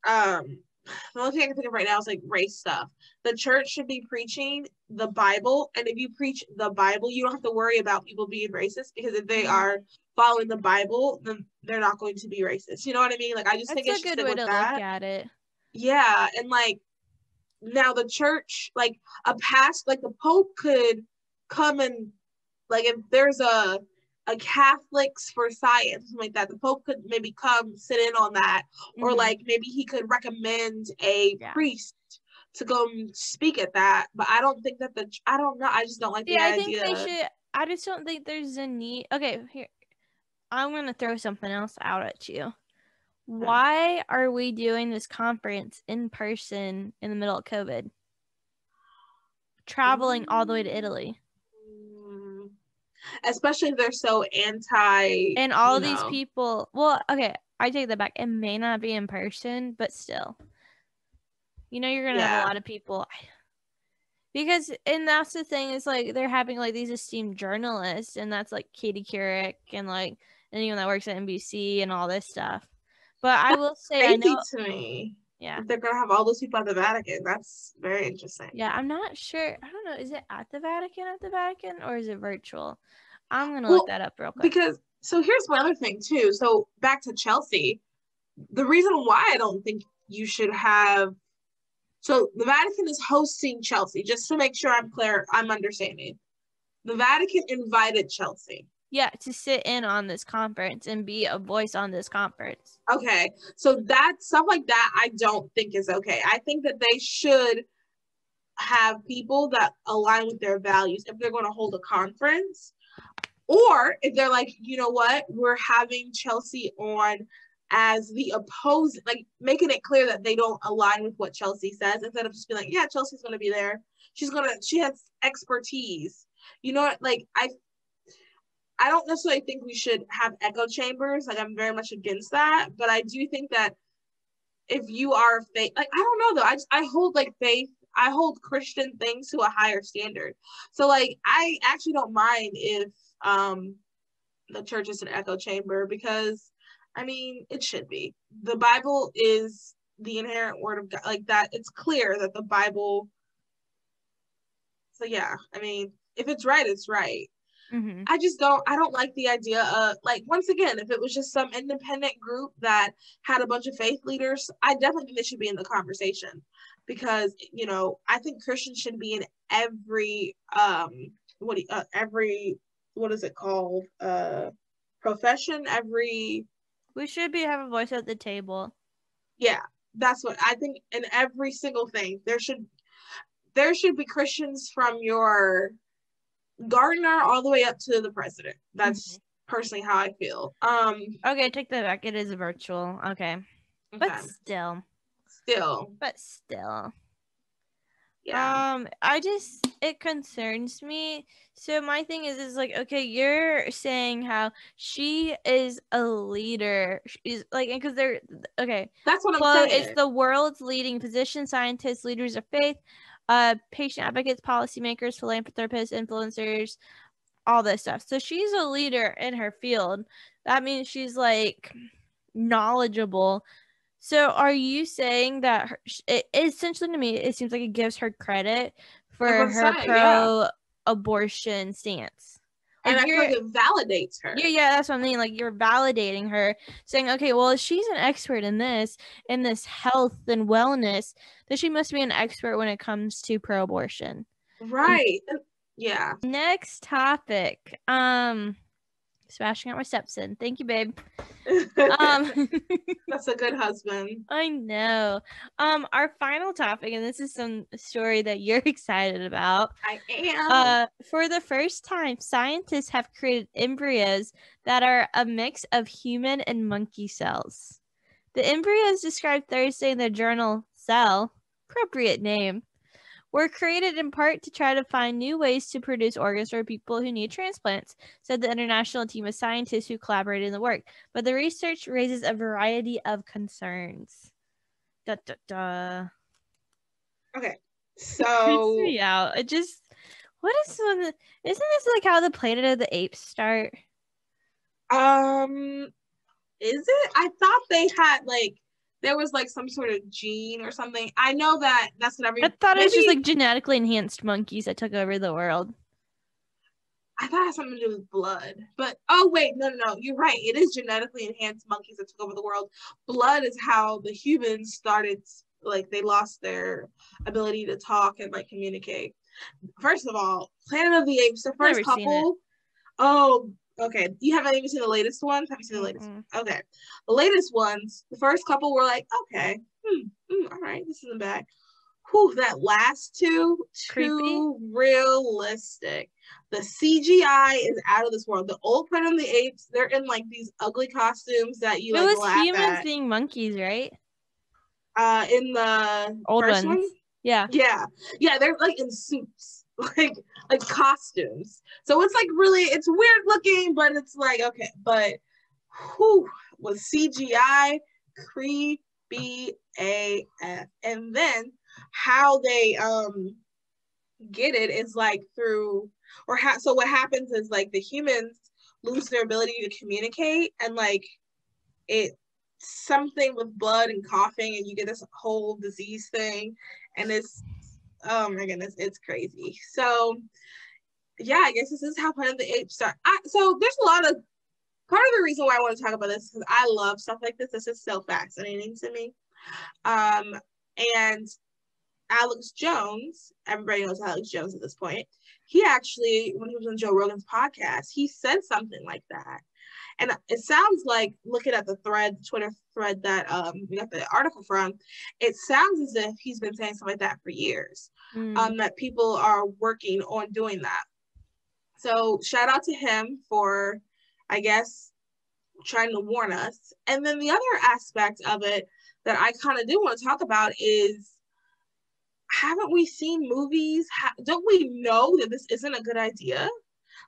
the only thing I can think of right now is like race stuff. The church should be preaching the Bible, and if you preach the Bible, you don't have to worry about people being racist, because if they are following the Bible, then they're not going to be racist. You know what I mean? Like I just think it's a good way to look at it. Yeah, and like now the church, like like the Pope could come and like if there's a Catholics for Science, something like that, the Pope could maybe come sit in on that, or like maybe he could recommend a priest to go speak at that. But I don't think that I don't know. I just don't like the idea. I think they should. I just don't think there's a need. Okay, here, I'm gonna throw something else out at you. Why are we doing this conference in person in the middle of COVID? Traveling all the way to Italy. Especially if they're so anti, and all of these people, well, okay, I take that back. It may not be in person, but still. You're going to have a lot of people. Because, and that's the thing, is like they're having like these esteemed journalists, and that's like Katie Couric and like anyone that works at NBC and all this stuff. But I will say, I know to me. Yeah. If they're going to have all those people at the Vatican, that's very interesting. Yeah, I'm not sure. I don't know. Is it at the Vatican or is it virtual? I'm going to look that up real quick. Because, so here's my other thing too. So back to Chelsea, the reason why I don't think you should have, so the Vatican is hosting Chelsea, just to make sure I'm clear, I'm understanding. The Vatican invited Chelsea. Yeah, to sit in on this conference and be a voice on this conference. Okay, so that stuff like that I don't think is okay. I think that they should have people that align with their values if they're going to hold a conference, or if they're like, you know what, we're having Chelsea on as the opposing, like making it clear that they don't align with what Chelsea says, instead of just being like, yeah, Chelsea's going to be there. She has expertise. Like I don't necessarily think we should have echo chambers. Like, I'm very much against that. But I do think that if you are faith, like, I don't know, though. I hold, like, faith. I hold Christian things to a higher standard. So, like, I actually don't mind if the church is an echo chamber, because, I mean, it should be. The Bible is the inherent word of God. Like, that, it's clear that the Bible. So, yeah, I mean, if it's right, it's right. Mm-hmm. I don't like the idea of, like, once again, if it was just some independent group that had a bunch of faith leaders, I definitely think they should be in the conversation, because, I think Christians should be in every, what is it called? Profession, we should have a voice at the table. Yeah, that's what I think. In every single thing, there should be Christians from your gardener all the way up to the president. That's personally how I feel. Okay, take that back. It is virtual. Okay. But still. Yeah. It concerns me. So my thing is like, okay, you're saying how she is a leader. She's like, because they're okay. That's what I'm saying. It's the world's leading physicians, scientists, leaders of faith, patient advocates, policymakers, philanthropists, influencers, all this stuff. So she's a leader in her field. That means she's like knowledgeable. So are you saying that essentially, to me, it seems like it gives her credit for her pro-abortion stance? Like, and I feel like it validates her. Yeah, that's what I mean. Like, you're validating her, saying, okay, well, she's an expert in this health and wellness, that she must be an expert when it comes to pro-abortion. Right. Yeah. Next topic. Smashing out my stepson. Thank you, babe. That's a good husband. I know. Our final topic, and this is some story that you're excited about. I am. For the first time, scientists have created embryos that are a mix of human and monkey cells. The embryos described Thursday in the journal Cell, appropriate name, were created in part to try to find new ways to produce organs for people who need transplants, said the international team of scientists who collaborated in the work. But the research raises a variety of concerns. Okay, so me out. It just, what is one? Isn't this like how the Planet of the Apes start? Is it? I thought they had like. There was like some sort of gene or something. I know that's what I thought it was just like genetically enhanced monkeys that took over the world. I thought it had something to do with blood. But, oh, wait, no. You're right. It is genetically enhanced monkeys that took over the world. Blood is how the humans started, like, they lost their ability to talk and, like, communicate. First of all, Planet of the Apes, the first couple. Oh, okay. You haven't even seen the latest ones? Have you seen the latest? Okay. The latest ones, the first couple were like, okay, all right, this isn't bad. that last two, Creepy. too realistic. The CGI is out of this world. The old Planet of the Apes, they're in like these ugly costumes that you It like was laugh humans at. being monkeys, right? In the Old first ones. one, Yeah. yeah, they're like in suits, like costumes. So it's like really, it's weird looking, but it's like okay, but with CGI, creepy AF, and then how they get it is like through so what happens is like the humans lose their ability to communicate, and like it something with blood and coughing, and you get this whole disease thing, and it's oh my goodness, it's crazy. So yeah, I guess this is how Planet of the Apes start. So there's a lot of part of the reason why I want to talk about this, because I love stuff like this. This is so fascinating to me. And Alex Jones, everybody knows Alex Jones at this point. He actually, when he was on Joe Rogan's podcast, he said something like that. And it sounds like, looking at the Twitter thread that we got the article from, it sounds as if he's been saying something like that for years, that people are working on doing that. So shout out to him for, I guess, trying to warn us. And then the other aspect of it that I kind of do want to talk about is, haven't we seen movies? Don't we know that this isn't a good idea?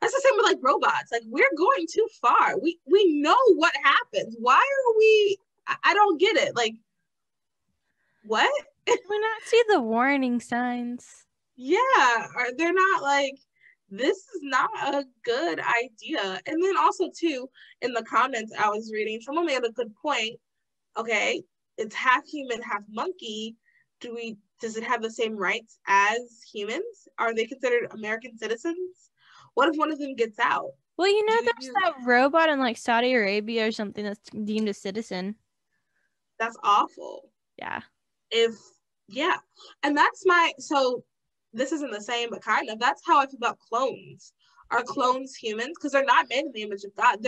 That's the same with like robots. Like, we're going too far. We know what happens. Why are we? I don't get it. Like, what? Do we not see the warning signs? Yeah, they're not like, this is not a good idea. And then also too, in the comments I was reading, someone made a good point. Okay, it's half human, half monkey. Does it have the same rights as humans? Are they considered American citizens? What if one of them gets out? Well, there's that robot in like Saudi Arabia or something that's deemed a citizen. That's awful. Yeah. And so this isn't the same, but kind of, that's how I feel about clones. Are clones humans? Because they're not made in the image of God.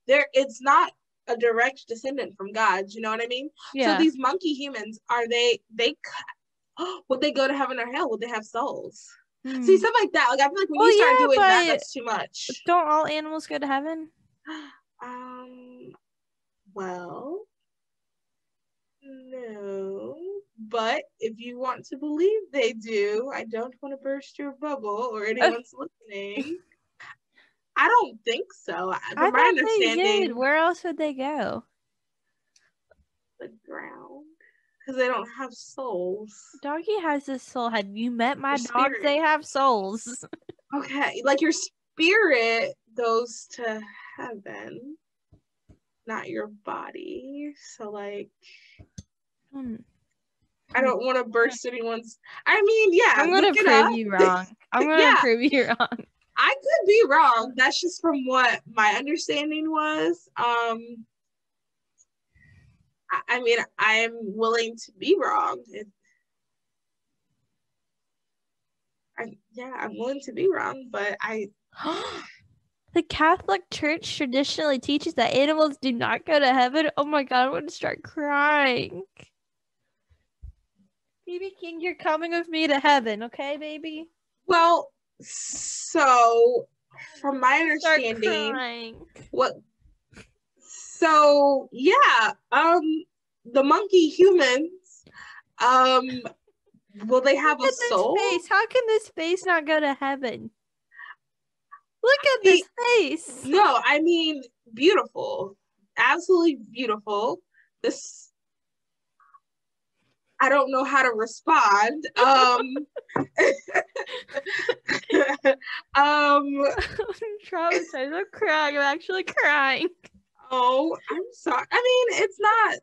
It's not a direct descendant from God. You know what I mean? Yeah. So these monkey humans, would they go to heaven or hell? Would they have souls? See, stuff like that. Like, I feel like when you start doing that, that's too much. Don't all animals go to heaven? Well, no. But if you want to believe they do, I don't want to burst your bubble or anyone's listening. I don't think so. From my understanding, where else would they go? The ground. Because they don't have souls. Doggy has a soul. Have you met my dogs? They have souls. Okay, like your spirit goes to heaven, not your body. So like, I don't want to burst anyone's. I mean, yeah. I'm gonna prove you wrong. I'm gonna prove you wrong. I could be wrong. That's just from what my understanding was. I mean, I am willing to be wrong. I'm willing to be wrong, but The Catholic Church traditionally teaches that animals do not go to heaven. Oh my God, I'm going to start crying. Baby King, you're coming with me to heaven, okay, baby? Well, so from my understanding, the monkey humans, will they have a soul? How can this face not go to heaven? Look at this face. No, I mean, beautiful. Absolutely beautiful. I don't know how to respond. I'm traumatized. I'm crying. I'm actually crying. Oh, I'm sorry. I mean, it's not.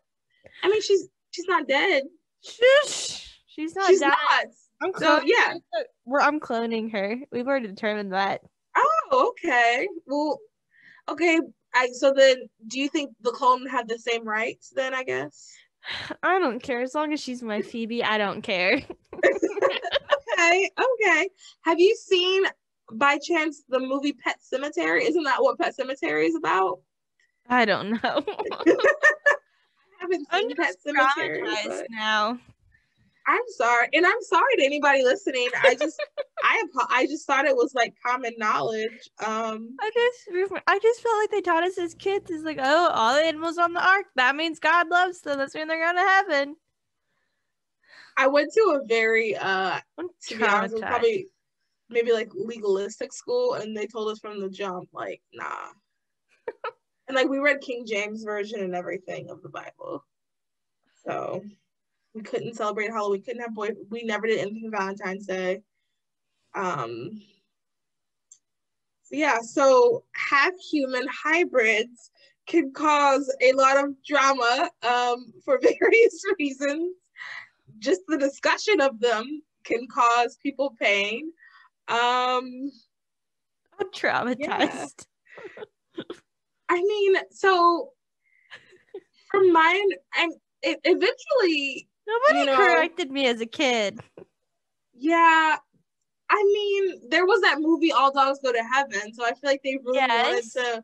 I mean, she's not dead. She's not dead. I'm cloning her. We've already determined that. Oh, okay. Well, okay. So then, do you think the clone have the same rights then, I guess? I don't care. As long as she's my Phoebe, I don't care. Okay. Have you seen, by chance, the movie Pet Sematary? Isn't that what Pet Sematary is about? I don't know. I haven't seen Pet Sematary. Now. I'm sorry. And I'm sorry to anybody listening. I just thought it was like common knowledge. I just felt like they taught us as kids is like, oh, all the animals on the ark, that means God loves them. That's when they're going to heaven. I went to a very I'm to be honest, it was traumatized. probably maybe like legalistic school, and they told us from the jump, like, nah. And like we read King James version and everything of the Bible. So we couldn't celebrate Halloween. We couldn't have we never did anything for Valentine's Day. So yeah, so half human hybrids can cause a lot of drama for various reasons. Just the discussion of them can cause people pain. I'm traumatized. Yeah. I mean, so from mine, it eventually Nobody corrected me as a kid. Yeah, I mean, there was that movie All Dogs Go to Heaven, so I feel like they really wanted to.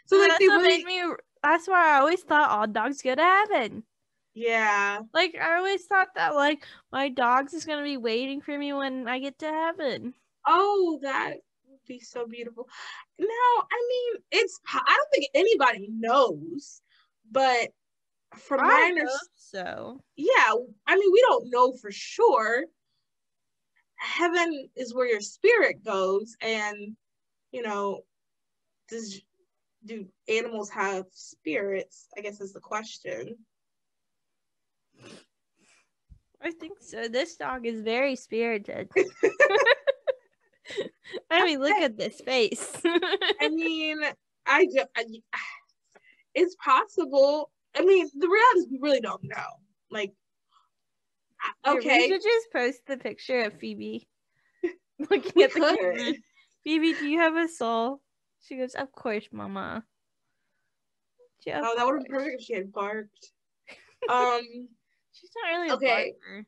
So like they really. That's why I always thought all dogs go to heaven. Yeah. Like I always thought that like my dogs is gonna be waiting for me when I get to heaven. Oh, that would be so beautiful. No, I mean, I don't think anybody knows, but from my understanding, so yeah, I mean, we don't know for sure. Heaven is where your spirit goes, and do animals have spirits? I guess is the question. I think so. This dog is very spirited. I mean, look at this face. I mean, it's possible. I mean, the reality is we really don't know. Like, okay. We should just post the picture of Phoebe looking at the camera. Phoebe, do you have a soul? She goes, of course, Mama. Yeah, that would have been perfect if she had barked. She's not really a barker.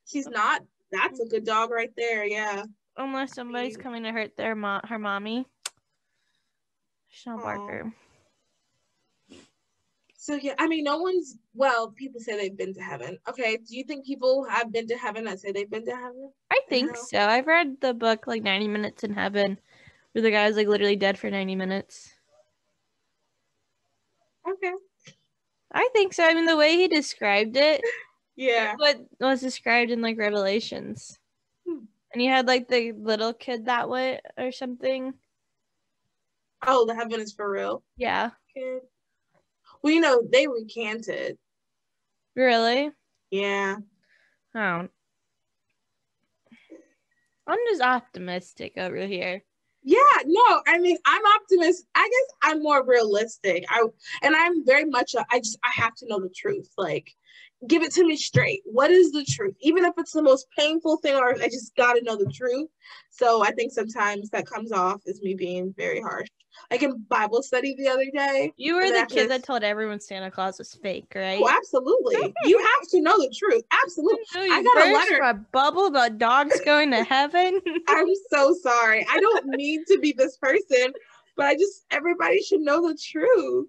She's not. That's a good dog right there, yeah. Unless somebody's coming to hurt her mommy. She's not a barker. So yeah, I mean, people say they've been to heaven. Okay, do you think people have been to heaven that say they've been to heaven? I think so. I've read the book, like 90 Minutes in Heaven, where the guy's like literally dead for 90 minutes. Okay. I think so. I mean, the way he described it, yeah, what was described in like Revelations. And he had like the little kid that way or something. Oh, the heaven is for real? Yeah. Kid. Well, they recanted. Really? Yeah. Oh. I'm just optimistic over here. Yeah, no, I mean, I'm optimistic. I guess I'm more realistic. I'm very much I have to know the truth. Like, give it to me straight. What is the truth? Even if it's the most painful thing on earth, I just got to know the truth. So I think sometimes that comes off as me being very harsh. Like in Bible study the other day. You were the kid that told everyone Santa Claus was fake, right? Oh, absolutely. You have to know the truth. Absolutely. I got a letter. A bubble about dogs going to heaven. I'm so sorry. I don't mean to be this person, but everybody should know the truth.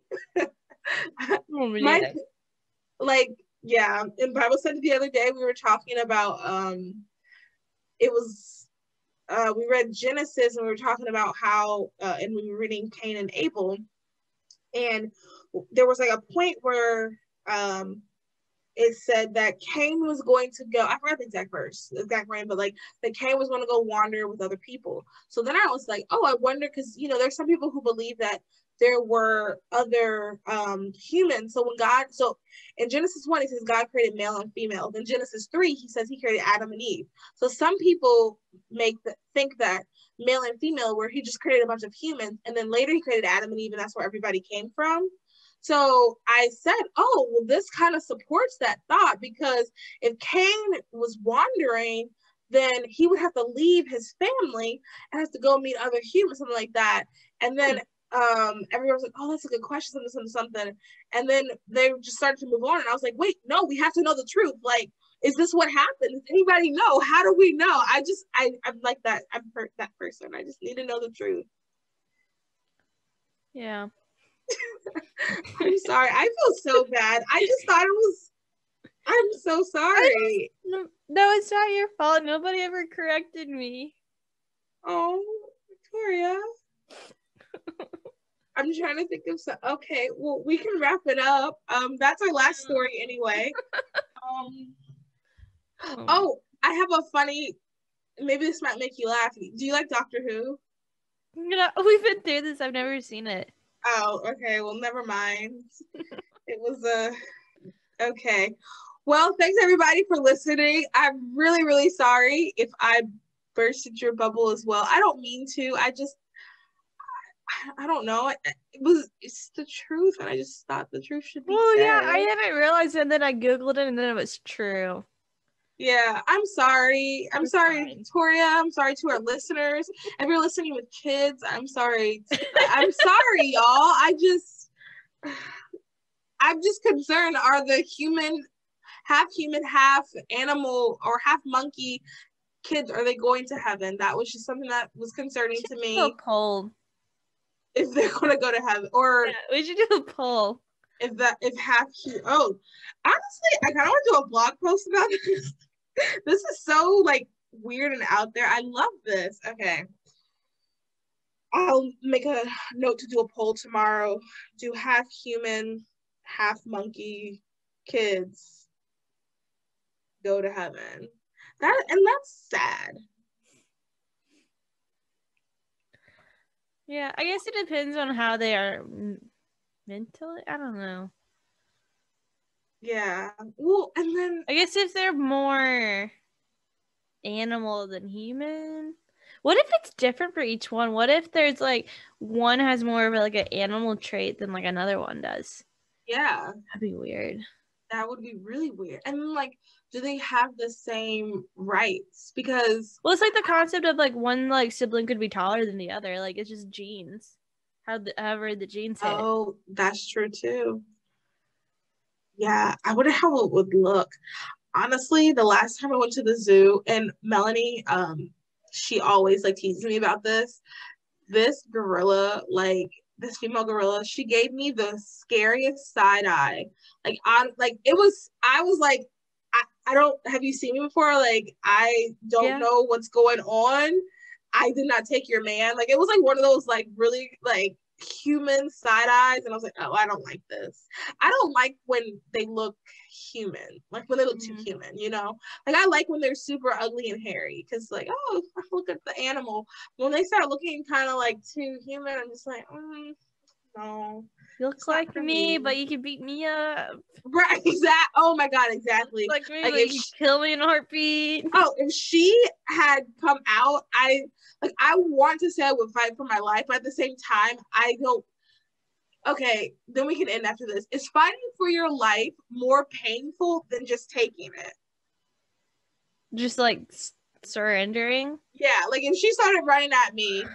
Yeah, in Bible study the other day, we were talking about, we read Genesis and we were talking about how, and we were reading Cain and Abel. And there was like a point where it said that Cain was going to go, I forgot the exact verse, the exact name, but like that Cain was going to go wander with other people. So then I was like, oh, I wonder, because there's some people who believe that there were other humans. So in Genesis 1, he says God created male and female. Then Genesis 3, he says he created Adam and Eve. So some people think that male and female, where he just created a bunch of humans, and then later he created Adam and Eve, and that's where everybody came from. So I said, oh, well, this kind of supports that thought, because if Cain was wandering, then he would have to leave his family and have to go meet other humans, something like that. And then everyone was like, oh, that's a good question, something. And then they just started to move on. And I was like, wait, no, we have to know the truth. Like, is this what happened? Does anybody know? How do we know? I'm like that. I'm that person. I just need to know the truth. Yeah. I'm sorry. I feel so bad. I just thought I'm so sorry. No, it's not your fault. Nobody ever corrected me. Oh, Victoria. I'm trying to think of some. Okay, well, we can wrap it up. That's our last story anyway. Oh, I have a funny. Maybe this might make you laugh. Do you like Doctor Who? We've been through this. I've never seen it. Oh, okay. Well, never mind. It was okay. Well, thanks everybody for listening. I'm really, really sorry if I bursted your bubble as well. I don't mean to. I don't know. It's the truth, and I just thought the truth should be said. Yeah, I didn't realize it, and then I Googled it, and then it was true. Yeah, I'm sorry. I'm sorry, Victoria. I'm sorry to our listeners. If you're listening with kids, I'm sorry. I'm sorry, y'all. I'm just concerned. Are the human, half animal, or half monkey kids, are they going to heaven? That was just something that was concerning to me. A poll. If they're going to go to heaven, or we should do a poll. Honestly, I kind of want to do a blog post about this. This is so like weird and out there. I love this. Okay. I'll make a note to do a poll tomorrow. Do half human, half monkey kids go to heaven? That's sad. Yeah, I guess it depends on how they are mentally. I don't know. Yeah. Well, and then I guess if they're more animal than human. What if it's different for each one? What if there's like one has more of like an animal trait than like another one does? Yeah. That'd be weird. That would be really weird. And like, do they have the same rights? Because it's like the concept of like one like sibling could be taller than the other. Like it's just genes. However the genes hit. Oh, that's true too. Yeah, I wonder how it would look. Honestly, the last time I went to the zoo, and Melanie, she always like teases me about this. This gorilla, like this female gorilla, she gave me the scariest side eye. Like I was like, I don't, have you seen me before? Like, I don't know what's going on. I did not take your man. Like, it was like one of those like really like human side eyes, and I was like, oh, I don't like this. I don't like when they look human, like when they look too human, you know? Like, I like when they're super ugly and hairy, because like, oh, look at the animal. When they start looking kind of like too human, I'm just like, no. You look like me, but you can beat me up. Right, exactly. Oh my God, exactly. Like if you kill me in a heartbeat. Oh, if she had come out, I want to say I would fight for my life, but at the same time, I don't. Okay, then we can end after this. Is fighting for your life more painful than just taking it? Just like surrendering? Yeah, like if she started running at me,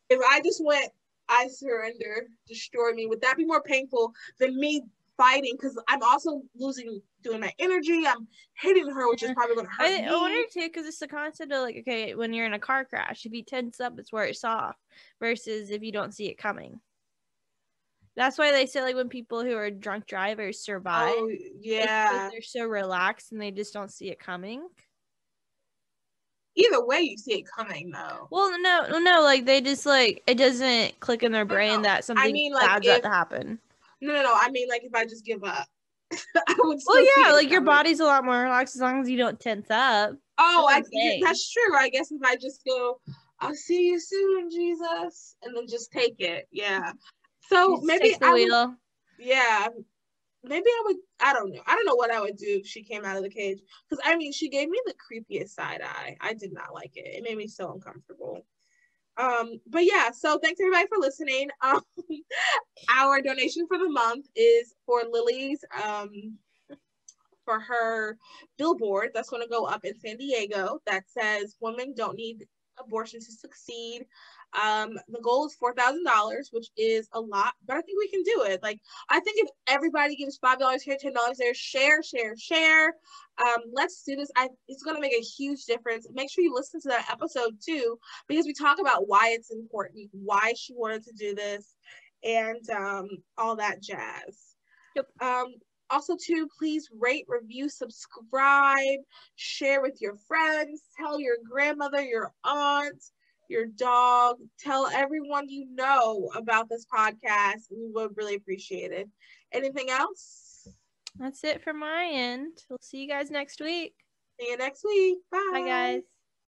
if I just went, I surrender, destroy me, would that be more painful than me fighting? Because I'm also doing my energy. I'm hitting her, which is probably going to hurt me. I wonder too, because it's the concept of like, okay, when you're in a car crash, if you tense up, it's where it's off, versus if you don't see it coming. That's why they say like when people who are drunk drivers survive, yeah, they're so relaxed and they just don't see it coming. Either way, you see it coming, though. Well, no, like they just like it doesn't click in their brain that something bad's about to happen. No. I mean, like if I just give up, I would. Well, yeah, like your body's a lot more relaxed as long as you don't tense up. Oh, that's true. I guess if I just go, I'll see you soon, Jesus, and then just take it. Yeah. So maybe I would. Yeah. Maybe I would. I don't know. I don't know what I would do if she came out of the cage. Because I mean, she gave me the creepiest side eye. I did not like it. It made me so uncomfortable. But yeah, so thanks everybody for listening. Our donation for the month is for Lily's for her billboard that's going to go up in San Diego that says women don't need abortion to succeed. The goal is $4,000, which is a lot, but I think we can do it. Like, I think if everybody gives $5 here, $10 there, share. Let's do this. It's going to make a huge difference. Make sure you listen to that episode too, because we talk about why it's important, why she wanted to do this, and all that jazz. Yep. Also, too, please rate, review, subscribe, share with your friends, tell your grandmother, your aunt, your dog, tell everyone you know about this podcast. We would really appreciate it. Anything else? That's it from my end. We'll see you guys next week. See you next week. Bye. Bye, guys.